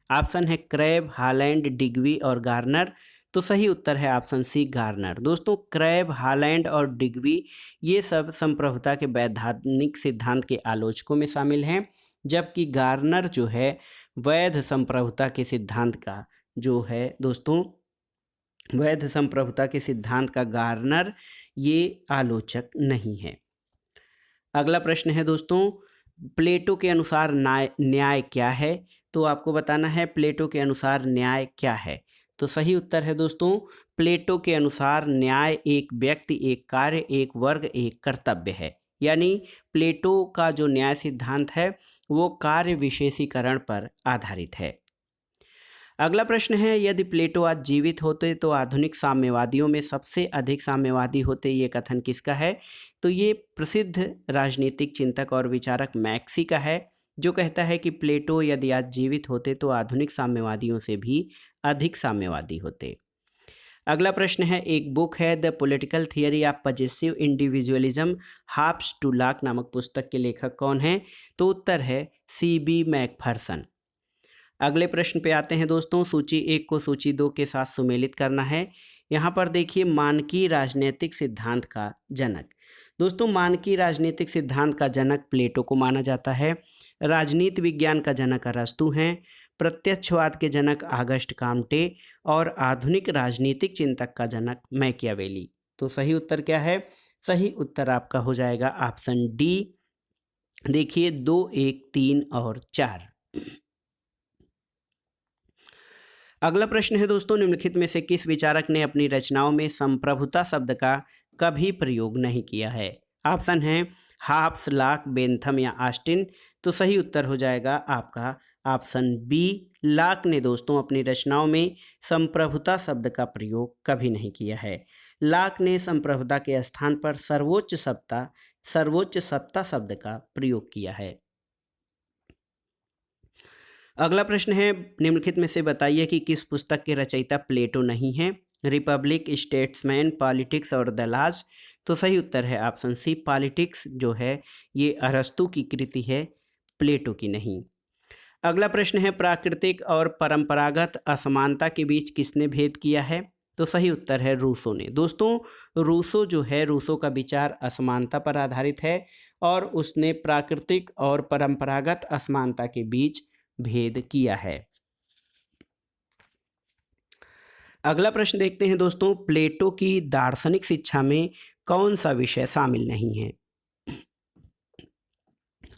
ऑप्शन है क्रैब, हालैंड, डिग्वी और गार्नर। तो सही उत्तर है ऑप्शन सी गार्नर। दोस्तों, क्रैब, हालैंड और डिग्वी ये सब संप्रभुता के वैधानिक सिद्धांत के आलोचकों में शामिल हैं, जबकि गार्नर जो है वैध संप्रभुता के सिद्धांत का जो है दोस्तों, वैध संप्रभुता के सिद्धांत का गार्नर ये आलोचक नहीं है। अगला प्रश्न है दोस्तों, प्लेटो के अनुसार न्याय क्या है? तो आपको बताना है प्लेटो के अनुसार न्याय क्या है। तो सही उत्तर है दोस्तों, प्लेटो के अनुसार न्याय एक व्यक्ति, एक कार्य, एक वर्ग, एक कर्तव्य है। यानी प्लेटो का जो न्याय सिद्धांत है वो कार्य विशेषीकरण पर आधारित है। अगला प्रश्न है, यदि प्लेटो आज जीवित होते तो आधुनिक साम्यवादियों में सबसे अधिक साम्यवादी होते, ये कथन किसका है? तो ये प्रसिद्ध राजनीतिक चिंतक और विचारक मैक्सी का है, जो कहता है कि प्लेटो यदि आज जीवित होते तो आधुनिक साम्यवादियों से भी अधिक साम्यवादी होते। अगला प्रश्न है, एक बुक है the political theory of possessive individualism Hobbes to Locke नामक पुस्तक के लेखक कौन है? तो उत्तर है C.B. मैकफर्सन। अगले प्रश्न पे आते हैं दोस्तों, सूची 1 को सूची 2 के साथ सुमेलित करना है। यहाँ पर देखिए, मानकीय राजनीतिक सिद्धांत का जनक। दोस्तों, मानकीय राजनीतिक सिद्धांत का जनक प्लेटो को माना जाता है। राजनीति विज्ञान का जनक अरस्तू हैं। प्रत्यक्षवाद के जनक आगस्ट काम्टे और आधुनिक राजनीतिक चिंतक का जनक मैकियावेली। तो सही उत्तर क्या है? सही उत्तर आपका हो जाएगा ऑप्शन डी। देखिए, 2, 1, 3 और 4। अगला प्रश्न है दोस्तों, निम्नलिखित में से किस विचारक ने अपनी रचनाओं में संप्रभुता शब्द का कभी प्रयोग नहीं किया है? ऑप्शन है हाब्स, लॉक, बेंथम या ऑस्टिन। तो सही उत्तर हो जाएगा आपका ऑप्शन बी। लॉक ने दोस्तों अपनी रचनाओं में संप्रभुता शब्द का प्रयोग कभी नहीं किया है। लॉक ने संप्रभुता के स्थान पर सर्वोच्च सत्ता शब्द का प्रयोग किया है। अगला प्रश्न है, निम्नलिखित में से बताइए कि किस पुस्तक के रचयिता प्लेटो नहीं है। रिपब्लिक, स्टेट्समैन, पॉलिटिक्स और द लॉज। तो सही उत्तर है ऑप्शन सी, पॉलिटिक्स जो है ये अरस्तु की कृति है, प्लेटो की नहीं। अगला प्रश्न है, प्राकृतिक और परंपरागत असमानता के बीच किसने भेद किया है। तो सही उत्तर है रूसो ने। दोस्तों रूसो जो है, रूसो का विचार असमानता पर आधारित है और उसने प्राकृतिक और परंपरागत असमानता के बीच भेद किया है। अगला प्रश्न देखते हैं दोस्तों, प्लेटो की दार्शनिक शिक्षा में कौन सा विषय शामिल नहीं है।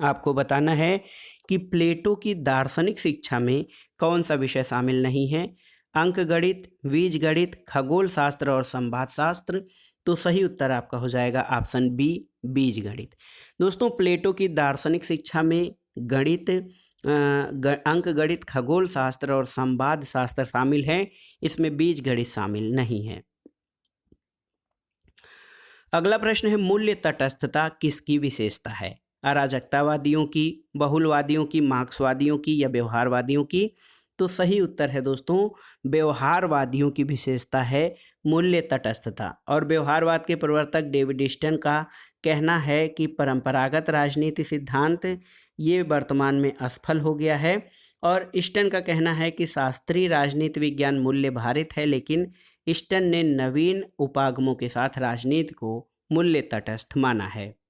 आपको बताना है कि प्लेटो की दार्शनिक शिक्षा में कौन सा विषय शामिल नहीं है। अंक गणित, बीज गणित, खगोल शास्त्र और संवाद शास्त्र। तो सही उत्तर आपका हो जाएगा ऑप्शन बी, बीज गणित। दोस्तों प्लेटो की दार्शनिक शिक्षा में गणित, अंक गणित, खगोल शास्त्र और संवाद शास्त्र शामिल है, इसमें बीज गणित शामिल नहीं है। अगला प्रश्न है, मूल्य तटस्थता किसकी विशेषता है। अराजकतावादियों की, बहुलवादियों की, मार्क्सवादियों की या व्यवहारवादियों की। तो सही उत्तर है दोस्तों व्यवहारवादियों की विशेषता है मूल्य तटस्थता। और व्यवहारवाद के प्रवर्तक डेविड ईस्टन का कहना है कि परंपरागत राजनीति सिद्धांत ये वर्तमान में असफल हो गया है। और ईस्टन का कहना है कि शास्त्रीय राजनीति विज्ञान मूल्य भारित है, लेकिन ईस्टन ने नवीन उपागमों के साथ राजनीति को मूल्य तटस्थ माना है।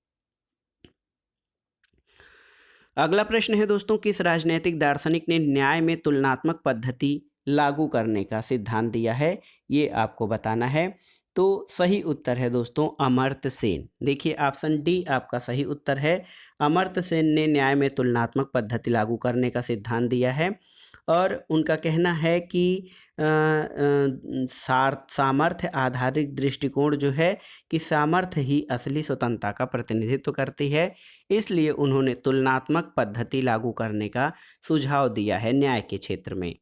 अगला प्रश्न है दोस्तों, किस राजनैतिक दार्शनिक ने न्याय में तुलनात्मक पद्धति लागू करने का सिद्धांत दिया है, ये आपको बताना है। तो सही उत्तर है दोस्तों अमर्त्य सेन। देखिए ऑप्शन डी आपका सही उत्तर है। अमर्त्य सेन ने न्याय में तुलनात्मक पद्धति लागू करने का सिद्धांत दिया है और उनका कहना है कि सामर्थ्य आधारित दृष्टिकोण जो है कि सामर्थ्य ही असली स्वतंत्रता का प्रतिनिधित्व करती है, इसलिए उन्होंने तुलनात्मक पद्धति लागू करने का सुझाव दिया है न्याय के क्षेत्र में।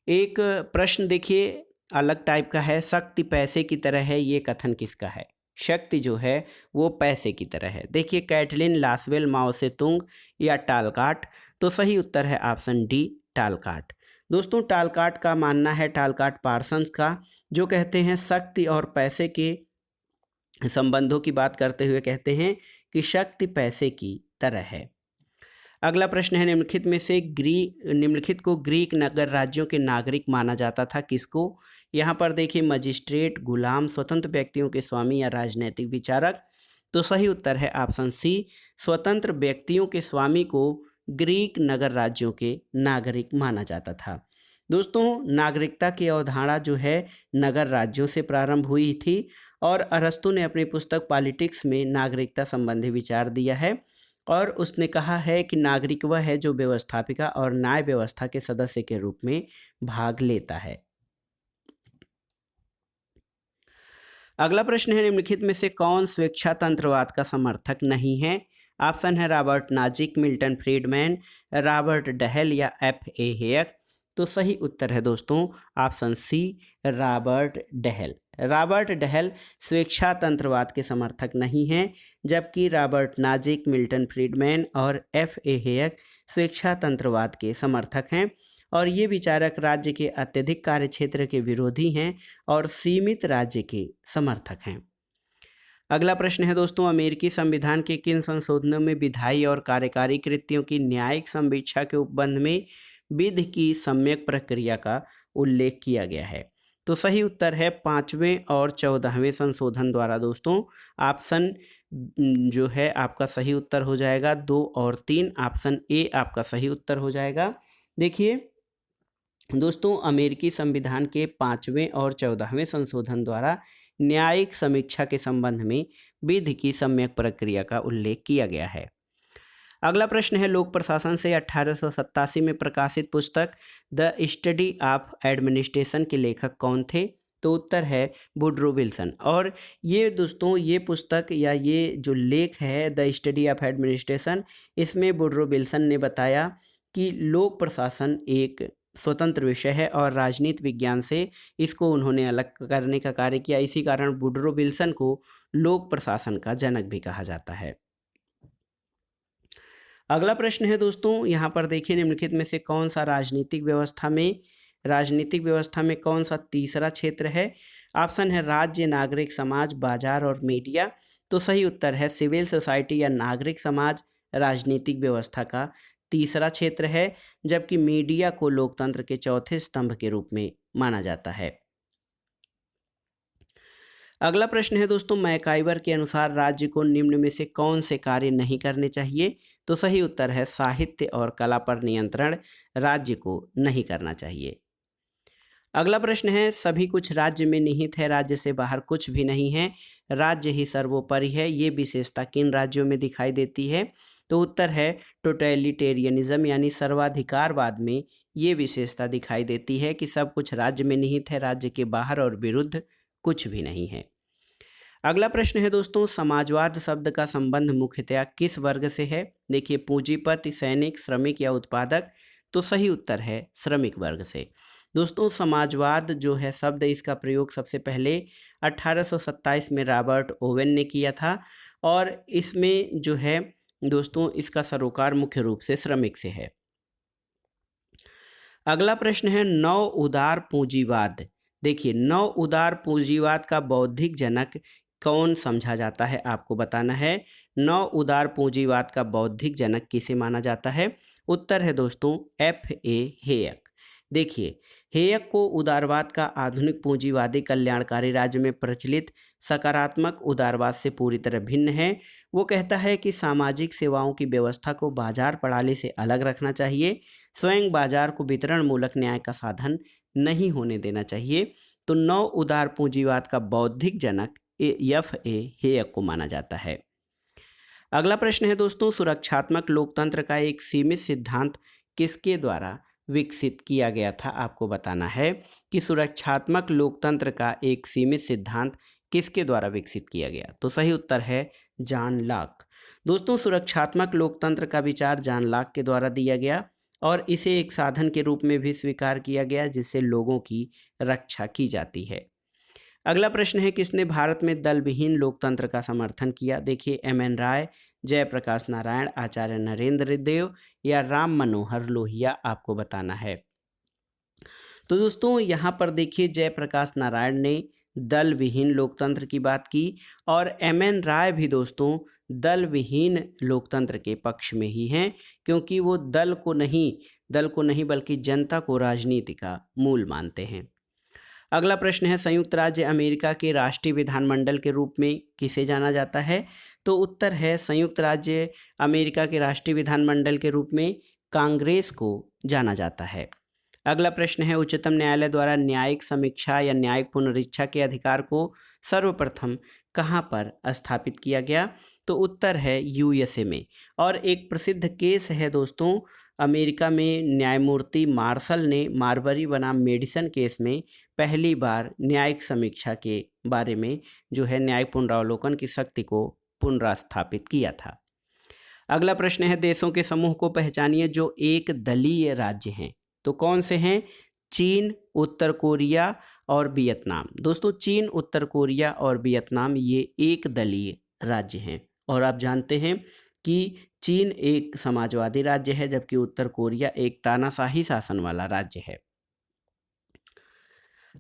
एक प्रश्न देखिए अलग टाइप का है, शक्ति पैसे की तरह है, ये कथन किसका है। शक्ति जो है वो पैसे की तरह है। देखिए कैटलिन, लासवेल, माओ से तुंग या टालकाट। तो सही उत्तर है ऑप्शन डी, टालकाट। दोस्तों टालकाट का मानना है, टालकाट पार्सन्स का, जो कहते हैं शक्ति और पैसे के संबंधों की बात करते हुए कहते हैं कि शक्ति पैसे की तरह है। अगला प्रश्न है, निम्नलिखित को ग्रीक नगर राज्यों के नागरिक माना जाता था, किसको। यहाँ पर देखिए मजिस्ट्रेट, गुलाम, स्वतंत्र व्यक्तियों के स्वामी या राजनैतिक विचारक। तो सही उत्तर है ऑप्शन सी, स्वतंत्र व्यक्तियों के स्वामी को ग्रीक नगर राज्यों के नागरिक माना जाता था। दोस्तों नागरिकता की अवधारणा जो है नगर राज्यों से प्रारंभ हुई थी और अरस्तु ने अपनी पुस्तक पॉलिटिक्स में नागरिकता संबंधी विचार दिया है और उसने कहा है कि नागरिक वह है जो व्यवस्थापिका और न्याय व्यवस्था के सदस्य के रूप में भाग लेता है। अगला प्रश्न है, निम्नलिखित में से कौन स्वेच्छातंत्रवाद का समर्थक नहीं है। ऑप्शन है रॉबर्ट नाजिक, मिल्टन फ्रीडमैन, रॉबर्ट डहेल या F.A. हेयक। तो सही उत्तर है दोस्तों ऑप्शन सी, रॉबर्ट डहेल। रॉबर्ट डहेल स्वेच्छातंत्रवाद के समर्थक नहीं हैं, जबकि रॉबर्ट नाजिक, मिल्टन फ्रीडमैन और F.A. हेयक स्वेच्छातंत्रवाद के समर्थक हैं और ये विचारक राज्य के अत्यधिक कार्यक्षेत्र के विरोधी हैं और सीमित राज्य के समर्थक हैं। अगला प्रश्न है दोस्तों, अमेरिकी संविधान के किन संशोधनों में विधायी और कार्यकारी कृत्यों की न्यायिक समीक्षा के उपबंध में विधि की सम्यक प्रक्रिया का उल्लेख किया गया है। तो सही उत्तर है 5वें और 14वें संशोधन द्वारा। दोस्तों ऑप्शन जो है आपका सही उत्तर हो जाएगा 2 और 3, ऑप्शन ए आपका सही उत्तर हो जाएगा। देखिए दोस्तों अमेरिकी संविधान के 5वें और 14वें संशोधन द्वारा न्यायिक समीक्षा के संबंध में विधि की सम्यक प्रक्रिया का उल्लेख किया गया है। अगला प्रश्न है, लोक प्रशासन से 1887 में प्रकाशित पुस्तक द स्टडी ऑफ एडमिनिस्ट्रेशन के लेखक कौन थे। तो उत्तर है वुडरो विल्सन। और ये दोस्तों ये पुस्तक या ये जो लेख है द स्टडी ऑफ एडमिनिस्ट्रेशन, इसमें वुडरो विल्सन ने बताया कि लोक प्रशासन एक स्वतंत्र विषय है और राजनीति विज्ञान से इसको उन्होंने अलग करने का कार्य किया। इसी कारण वुडरो विल्सन को लोक प्रशासन का जनक भी कहा जाता है। अगला प्रश्न है दोस्तों, यहाँ पर देखिए निम्नलिखित में से कौन सा राजनीतिक व्यवस्था में कौन सा तीसरा क्षेत्र है। ऑप्शन है राज्य, नागरिक समाज, बाजार और मीडिया। तो सही उत्तर है सिविल सोसाइटी या नागरिक समाज राजनीतिक व्यवस्था का तीसरा क्षेत्र है, जबकि मीडिया को लोकतंत्र के चौथे स्तंभ के रूप में माना जाता है। अगला प्रश्न है दोस्तों, मैकाइवर के अनुसार राज्य को निम्न में से कौन से कार्य नहीं करने चाहिए। तो सही उत्तर है साहित्य और कला पर नियंत्रण राज्य को नहीं करना चाहिए। अगला प्रश्न है, सभी कुछ राज्य में निहित है, राज्य से बाहर कुछ भी नहीं है, राज्य ही सर्वोपरि है, ये विशेषता किन राज्यों में दिखाई देती है। तो उत्तर है टोटलिटेरियनिज्म यानी सर्वाधिकारवाद में ये विशेषता दिखाई देती है कि सब कुछ राज्य में निहित है, राज्य के बाहर और विरुद्ध कुछ भी नहीं है। अगला प्रश्न है दोस्तों, समाजवाद शब्द का संबंध मुख्यतया किस वर्ग से है। देखिए पूंजीपति, सैनिक, श्रमिक या उत्पादक। तो सही उत्तर है श्रमिक वर्ग से। दोस्तों समाजवाद जो है शब्द, इसका प्रयोग सबसे पहले 1827 में रॉबर्ट ओवेन ने किया था और इसमें जो है दोस्तों इसका सरोकार मुख्य रूप से श्रमिक से है। अगला प्रश्न है नव उदार पूंजीवाद। देखिए नव उदार पूंजीवाद का बौद्धिक जनक कौन समझा जाता है, आपको बताना है। नव उदार पूंजीवाद का बौद्धिक जनक किसे माना जाता है। उत्तर है दोस्तों F.A. हेयक। देखिए हेयक को उदारवाद का आधुनिक पूंजीवादी कल्याणकारी राज्य में प्रचलित सकारात्मक उदारवाद से पूरी तरह भिन्न है। वो कहता है कि सामाजिक सेवाओं की व्यवस्था को बाजार प्रणाली से अलग रखना चाहिए, स्वयं बाजार को वितरण मूलक न्याय का साधन नहीं होने देना चाहिए। तो नव उदार पूंजीवाद का बौद्धिक जनक F.A. हेयक को माना जाता है। अगला प्रश्न है दोस्तों, सुरक्षात्मक लोकतंत्र का एक सीमित सिद्धांत किसके द्वारा विकसित किया गया था। आपको बताना है कि सुरक्षात्मक लोकतंत्र का एक सीमित सिद्धांत किसके द्वारा विकसित किया गया। तो सही उत्तर है जॉन लॉक। दोस्तों सुरक्षात्मक लोकतंत्र का विचार जॉन लॉक के द्वारा दिया गया और इसे एक साधन के रूप में भी स्वीकार किया गया जिससे लोगों की रक्षा की जाती है। अगला प्रश्न है, किसने भारत में दल विहीन लोकतंत्र का समर्थन किया। देखिए M.N. राय, जयप्रकाश नारायण, आचार्य नरेंद्र देव या राम मनोहर लोहिया। आपको बताना है। तो दोस्तों यहाँ पर देखिए जयप्रकाश नारायण ने दल विहीन लोकतंत्र की बात की और M.N. राय भी दोस्तों दल विहीन लोकतंत्र के पक्ष में ही हैं, क्योंकि वो दल को नहीं बल्कि जनता को राजनीति का मूल मानते हैं। अगला प्रश्न है, संयुक्त राज्य अमेरिका के राष्ट्रीय विधानमंडल के रूप में किसे जाना जाता है। तो उत्तर है संयुक्त राज्य अमेरिका के राष्ट्रीय विधानमंडल के रूप में कांग्रेस को जाना जाता है। अगला प्रश्न है, उच्चतम न्यायालय द्वारा न्यायिक समीक्षा या न्यायिक पुनरीक्षा के अधिकार को सर्वप्रथम कहाँ पर स्थापित किया गया। तो उत्तर है USA में। और एक प्रसिद्ध केस है दोस्तों, अमेरिका में न्यायमूर्ति मार्शल ने मार्बरी बनाम मेडिसन केस में पहली बार न्यायिक समीक्षा के बारे में जो है न्यायिक पुनरावलोकन की शक्ति को पुनर्स्थापित किया था। अगला प्रश्न है, देशों के समूह को पहचानिए जो एक दलीय राज्य हैं। तो कौन से हैं। चीन, उत्तर कोरिया और वियतनाम। दोस्तों चीन, उत्तर कोरिया और वियतनाम ये एक दलीय राज्य हैं और आप जानते हैं कि चीन एक समाजवादी राज्य है जबकि उत्तर कोरिया एक तानाशाही शासन वाला राज्य है।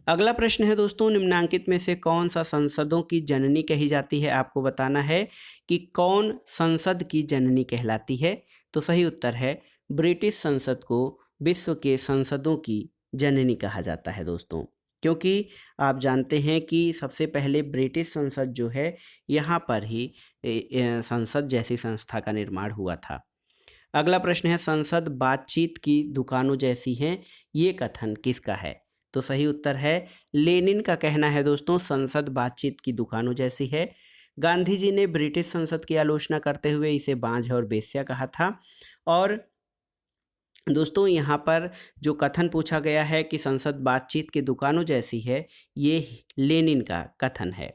अगला प्रश्न है दोस्तों, निम्नांकित में से कौन सा संसदों की जननी कही जाती है। आपको बताना है कि कौन संसद की जननी कहलाती है। तो सही उत्तर है ब्रिटिश संसद को विश्व के संसदों की जननी कहा जाता है दोस्तों, क्योंकि आप जानते हैं कि सबसे पहले ब्रिटिश संसद जो है यहाँ पर ही संसद जैसी संस्था का निर्माण हुआ था। अगला प्रश्न है, संसद बातचीत की दुकानों जैसी हैं, ये कथन किसका है। तो सही उत्तर है लेनिन का कहना है दोस्तों, संसद बातचीत की दुकानों जैसी है। गांधी जी ने ब्रिटिश संसद की आलोचना करते हुए इसे बांझ और बेस्या कहा था। और दोस्तों यहाँ पर जो कथन पूछा गया है कि संसद बातचीत की दुकानों जैसी है, ये लेनिन का कथन है।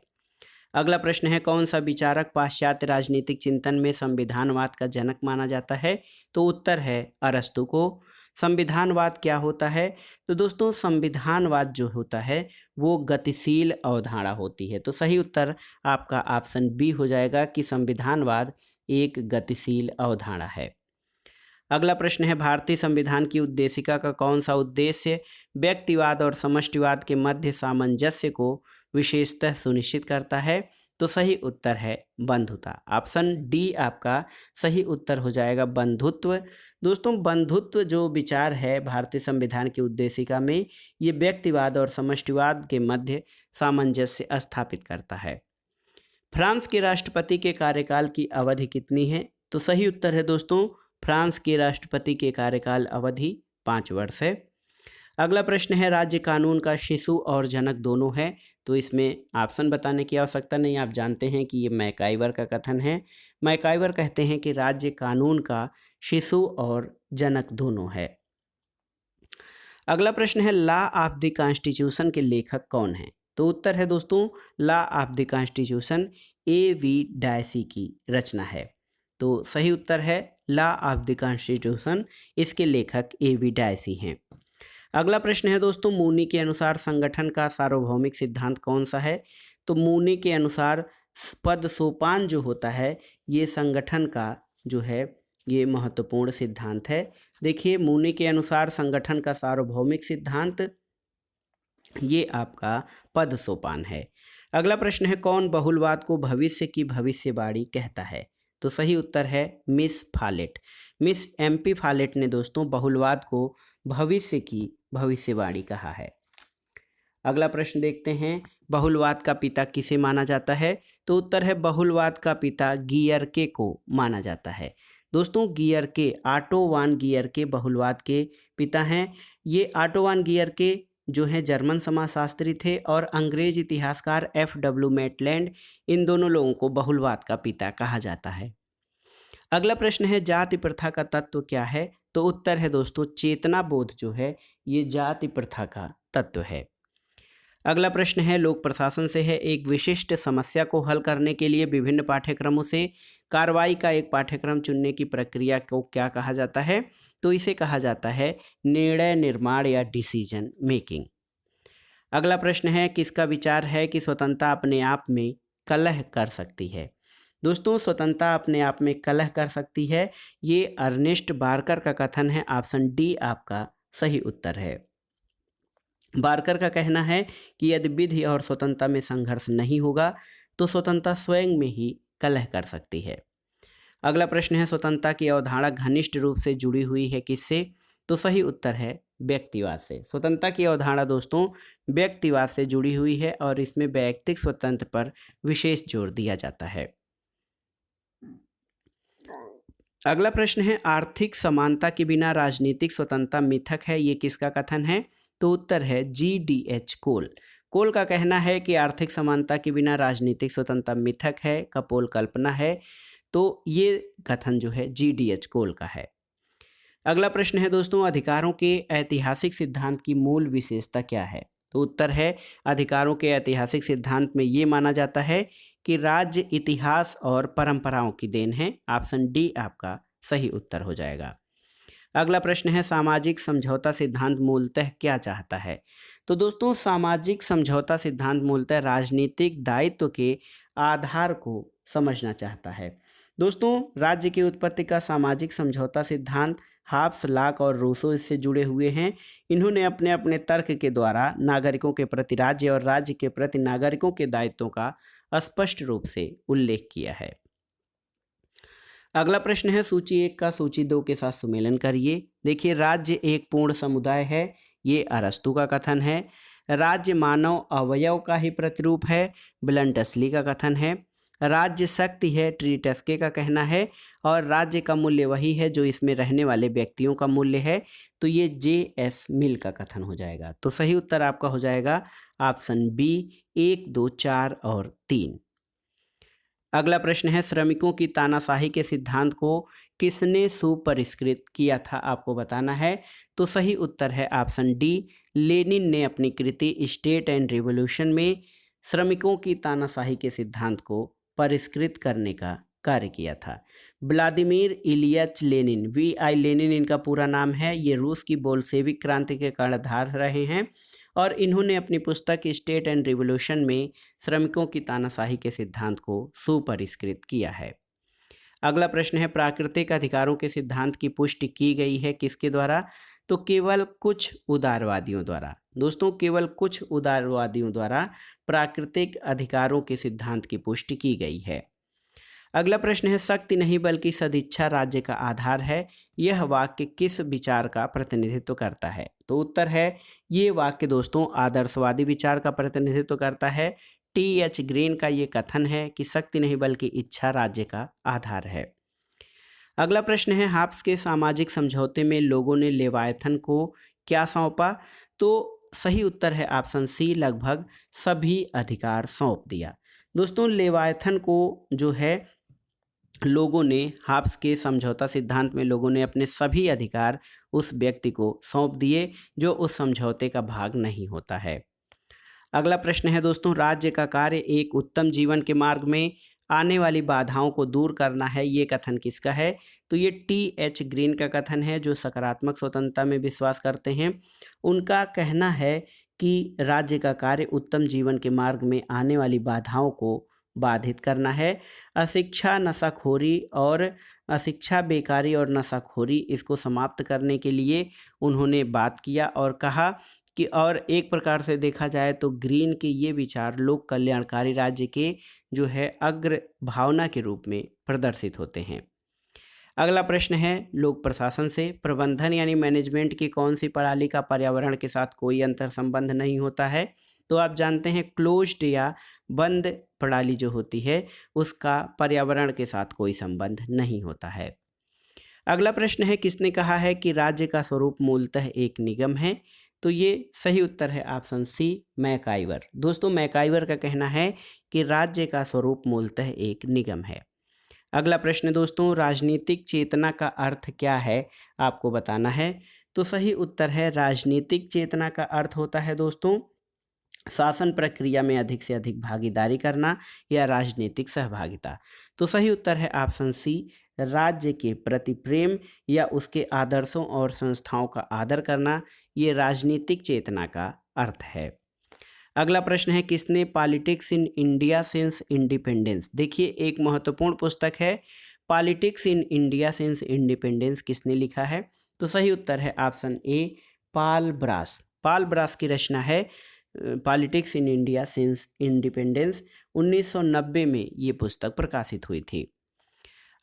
अगला प्रश्न है, कौन सा विचारक पाश्चात्य राजनीतिक चिंतन में संविधानवाद का जनक माना जाता है। तो उत्तर है अरस्तु को। संविधानवाद क्या होता है? तो दोस्तों संविधानवाद जो होता है वो गतिशील अवधारणा होती है। तो सही उत्तर आपका ऑप्शन बी हो जाएगा कि संविधानवाद एक गतिशील अवधारणा है। अगला प्रश्न है, भारतीय संविधान की उद्देशिका का कौन सा उद्देश्य व्यक्तिवाद और समष्टिवाद के मध्य सामंजस्य को विशेषतः सुनिश्चित करता है? तो सही उत्तर है बंधुता। ऑप्शन डी आपका सही उत्तर हो जाएगा, बंधुत्व। दोस्तों बंधुत्व जो विचार है भारतीय संविधान की उद्देशिका में, ये व्यक्तिवाद और समष्टिवाद के मध्य सामंजस्य स्थापित करता है। फ्रांस के राष्ट्रपति के कार्यकाल की अवधि कितनी है? तो सही उत्तर है दोस्तों, फ्रांस के राष्ट्रपति के कार्यकाल अवधि 5 वर्ष है। अगला प्रश्न है, राज्य कानून का शिशु और जनक दोनों है। तो इसमें ऑप्शन बताने की आवश्यकता नहीं, आप जानते हैं कि ये मैकाइवर का कथन है। मैकाइवर कहते हैं कि राज्य कानून का शिशु और जनक दोनों है। अगला प्रश्न है, लॉ ऑफ द कॉन्स्टिट्यूशन के लेखक कौन हैं? तो उत्तर है दोस्तों, law of the constitution A.V. Dicey की रचना है। तो सही उत्तर है लॉ ऑफ द कॉन्स्टिट्यूशन, इसके लेखक A.V. डायसी हैं। अगला प्रश्न है दोस्तों, मूनी के अनुसार संगठन का सार्वभौमिक सिद्धांत कौन सा है? तो मूनी के अनुसार पद सोपान जो होता है ये संगठन का जो है ये महत्वपूर्ण सिद्धांत है। देखिए मूनी के अनुसार संगठन का सार्वभौमिक सिद्धांत ये आपका पद सोपान है। अगला प्रश्न है, कौन बहुलवाद को भविष्य की भविष्यवाणी कहता है? तो सही उत्तर है Miss Follett. Miss MP Follett ने दोस्तों बहुलवाद को भविष्य की भविष्यवाणी कहा है। अगला प्रश्न देखते हैं, बहुलवाद का पिता किसे माना जाता है? तो उत्तर है बहुलवाद का पिता गियरके को माना जाता है। दोस्तों गियरके, ऑटो वान गियरके बहुलवाद के पिता हैं। ये ऑटो वान गियरके जो है जर्मन समाजशास्त्री थे और अंग्रेज इतिहासकार F.W. मेटलैंड, इन दोनों लोगों को बहुलवाद का पिता कहा जाता है। अगला प्रश्न है, जाति प्रथा का तत्व क्या है? तो उत्तर है दोस्तों चेतना बोध जो है ये जाति प्रथा का तत्व है। अगला प्रश्न है, लोक प्रशासन से है, एक विशिष्ट समस्या को हल करने के लिए विभिन्न पाठ्यक्रमों से कार्रवाई का एक पाठ्यक्रम चुनने की प्रक्रिया को क्या कहा जाता है? तो इसे कहा जाता है निर्णय निर्माण या डिसीजन मेकिंग। अगला प्रश्न है, किसका विचार है कि स्वतंत्रता अपने आप में कलह कर सकती है? दोस्तों स्वतंत्रता अपने आप में कलह कर सकती है, ये अर्नेस्ट बार्कर का कथन है। ऑप्शन डी आपका सही उत्तर है। बार्कर का कहना है कि यदि विधि और स्वतंत्रता में संघर्ष नहीं होगा तो स्वतंत्रता स्वयं में ही कलह कर सकती है। अगला प्रश्न है, स्वतंत्रता की अवधारणा घनिष्ठ रूप से जुड़ी हुई है किससे? तो सही उत्तर है व्यक्तिवाद से। स्वतंत्रता की अवधारणा दोस्तों व्यक्तिवाद से जुड़ी हुई है और इसमें वैयक्तिक स्वतंत्र पर विशेष जोर दिया जाता है। अगला प्रश्न है, आर्थिक समानता के बिना राजनीतिक स्वतंत्रता मिथक है, ये किसका कथन है? तो उत्तर है GDH कोल। कोल का कहना है कि आर्थिक समानता के बिना राजनीतिक स्वतंत्रता मिथक है, कपोल कल्पना है। तो ये कथन जो है GDH कोल का है। अगला प्रश्न है दोस्तों, अधिकारों के ऐतिहासिक सिद्धांत की मूल विशेषता क्या है? तो उत्तर है अधिकारों के ऐतिहासिक सिद्धांत में ये माना जाता है कि राज्य इतिहास और परंपराओं की देन है। ऑप्शन डी आपका सही उत्तर हो जाएगा। अगला प्रश्न है, सामाजिक समझौता सिद्धांत मूलतः क्या चाहता है? तो दोस्तों सामाजिक समझौता सिद्धांत मूलतः राजनीतिक दायित्व के आधार को समझना चाहता है। दोस्तों राज्य की उत्पत्ति का सामाजिक समझौता सिद्धांत हाब्स, लॉक और रूसो इससे जुड़े हुए हैं। इन्होंने अपने अपने तर्क के द्वारा नागरिकों के प्रति राज्य और राज्य के प्रति नागरिकों के दायित्वों का स्पष्ट रूप से उल्लेख किया है। अगला प्रश्न है, सूची 1 का सूची 2 के साथ सुमेलन करिए। देखिए राज्य एक पूर्ण समुदाय है, ये अरस्तू का कथन है। राज्य मानव अवयव का ही प्रतिरूप है, ब्लंटसली का कथन है। राज्य शक्ति है, ट्रीटस्के का कहना है। और राज्य का मूल्य वही है जो इसमें रहने वाले व्यक्तियों का मूल्य है, तो ये JS मिल का कथन हो जाएगा। तो सही उत्तर आपका हो जाएगा ऑप्शन बी 1, 2, 4 और 3। अगला प्रश्न है, श्रमिकों की तानाशाही के सिद्धांत को किसने सुपरिष्कृत किया था, आपको बताना है। तो सही उत्तर है ऑप्शन डी, लेनिन ने अपनी कृति स्टेट एंड रिवॉल्यूशन में श्रमिकों की तानाशाही के सिद्धांत को परिष्कृत करने का कार्य किया था। Vladimir इलियच Lenin, V.I. लेनिन इनका पूरा नाम है। ये रूस की बोल्शेविक क्रांति के कर्णधार रहे हैं और इन्होंने अपनी पुस्तक स्टेट एंड रिवॉल्यूशन में श्रमिकों की तानाशाही के सिद्धांत को सुपरिष्कृत किया है। अगला प्रश्न है, प्राकृतिक अधिकारों के सिद्धांत की पुष्टि की गई है किसके द्वारा? तो केवल कुछ उदारवादियों द्वारा। दोस्तों, केवल कुछ उदारवादियों द्वारा प्राकृतिक अधिकारों के सिद्धांत की पुष्टि की गई है। अगला प्रश्न है, शक्ति नहीं बल्कि सदिच्छा राज्य का आधार है, यह वाक्य किस विचार का प्रतिनिधित्व करता है? तो उत्तर है, ये वाक्य दोस्तों आदर्शवादी विचार का प्रतिनिधित्व करता है। T.H. ग्रीन का ये कथन है कि शक्ति नहीं बल्कि इच्छा राज्य का आधार है। अगला प्रश्न है, हाब्स के सामाजिक समझौते में लोगों ने लेवायथन को क्या सौंपा? तो सही उत्तर है ऑप्शन सी, लगभग सभी अधिकार सौंप दिया। दोस्तों, लेवायथन को जो है लोगों ने, हाब्स के समझौता सिद्धांत में लोगों ने अपने सभी अधिकार उस व्यक्ति को सौंप दिए जो उस समझौते का भाग नहीं होता है। अगला प्रश्न है दोस्तों, राज्य का कार्य एक उत्तम जीवन के मार्ग में आने वाली बाधाओं को दूर करना है, ये कथन किसका है? तो ये T.H. ग्रीन का कथन है, जो सकारात्मक स्वतंत्रता में विश्वास करते हैं। उनका कहना है कि राज्य का कार्य उत्तम जीवन के मार्ग में आने वाली बाधाओं को बाधित करना है। अशिक्षा, नशाखोरी और अशिक्षा, बेकारी और नशाखोरी, इसको समाप्त करने के लिए उन्होंने बात किया और कहा कि और एक प्रकार से देखा जाए तो ग्रीन के ये विचार लोक कल्याणकारी राज्य के जो है अग्र भावना के रूप में प्रदर्शित होते हैं। अगला प्रश्न है, लोक प्रशासन से प्रबंधन यानी मैनेजमेंट की कौन सी प्रणाली का पर्यावरण के साथ कोई अंतर संबंध नहीं होता है? तो आप जानते हैं क्लोज्ड या बंद प्रणाली जो होती है उसका पर्यावरण के साथ कोई संबंध नहीं होता है। अगला प्रश्न है, किसने कहा है कि राज्य का स्वरूप मूलतः एक निगम है? तो ये सही उत्तर है ऑप्शन सी, मैकाइवर। दोस्तों, मैकाइवर का कहना है कि राज्य का स्वरूप मूलतः एक निगम है। अगला प्रश्न दोस्तों, राजनीतिक चेतना का अर्थ क्या है, आपको बताना है। तो सही उत्तर है, राजनीतिक चेतना का अर्थ होता है दोस्तों शासन प्रक्रिया में अधिक से अधिक भागीदारी करना या राजनीतिक सहभागिता। तो सही उत्तर है ऑप्शन सी, राज्य के प्रति प्रेम या उसके आदर्शों और संस्थाओं का आदर करना, ये राजनीतिक चेतना का अर्थ है। अगला प्रश्न है, किसने politics in India since independence? देखिए, एक महत्वपूर्ण पुस्तक है politics in India since independence, किसने लिखा है? तो सही उत्तर है option A, Paul Brass. Paul Brass की रचना है politics in India since independence. 1990 में ये पुस्तक प्रकाशित हुई थी।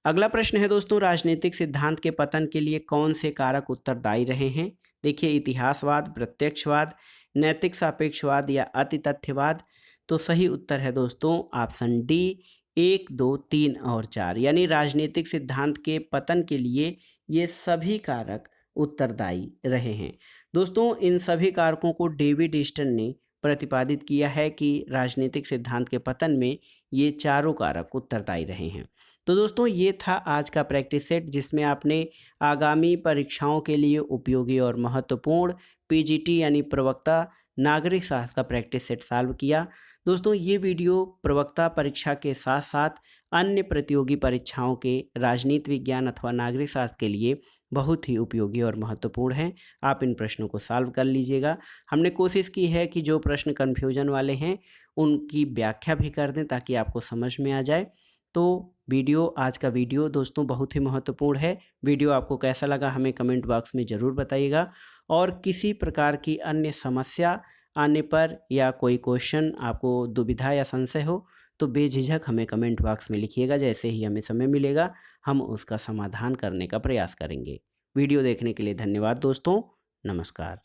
अगला प्रश्न है दोस्तों, राजनीतिक सिद्धांत के पतन के लिए कौन से कारक उत्तरदायी रहे हैं? देखिए, इतिहासवाद, प्रत्यक्षवाद, नैतिक सापेक्षवाद या अति तथ्यवाद। तो सही उत्तर है दोस्तों ऑप्शन डी, 1, 2, 3 और 4, यानी राजनीतिक सिद्धांत के पतन के लिए ये सभी कारक उत्तरदायी रहे हैं। दोस्तों, इन सभी कारकों को डेविड ईस्टन ने प्रतिपादित किया है कि राजनीतिक सिद्धांत के पतन में ये चारों कारक उत्तरदायी रहे हैं। तो दोस्तों, ये था आज का प्रैक्टिस सेट, जिसमें आपने आगामी परीक्षाओं के लिए उपयोगी और महत्वपूर्ण पीजीटी यानी प्रवक्ता नागरिक शास्त्र का प्रैक्टिस सेट सॉल्व किया। दोस्तों, ये वीडियो प्रवक्ता परीक्षा के साथ साथ अन्य प्रतियोगी परीक्षाओं के राजनीति विज्ञान अथवा नागरिक शास्त्र के लिए बहुत ही उपयोगी और महत्वपूर्ण है। आप इन प्रश्नों को सॉल्व कर लीजिएगा। हमने कोशिश की है कि जो प्रश्न कन्फ्यूजन वाले हैं उनकी व्याख्या भी कर दें ताकि आपको समझ में आ जाए। तो आज का वीडियो दोस्तों बहुत ही महत्वपूर्ण है। वीडियो आपको कैसा लगा हमें कमेंट बॉक्स में ज़रूर बताइएगा, और किसी प्रकार की अन्य समस्या आने पर या कोई क्वेश्चन आपको दुविधा या संशय हो तो बेझिझक हमें कमेंट बॉक्स में लिखिएगा। जैसे ही हमें समय मिलेगा हम उसका समाधान करने का प्रयास करेंगे। वीडियो देखने के लिए धन्यवाद दोस्तों। नमस्कार।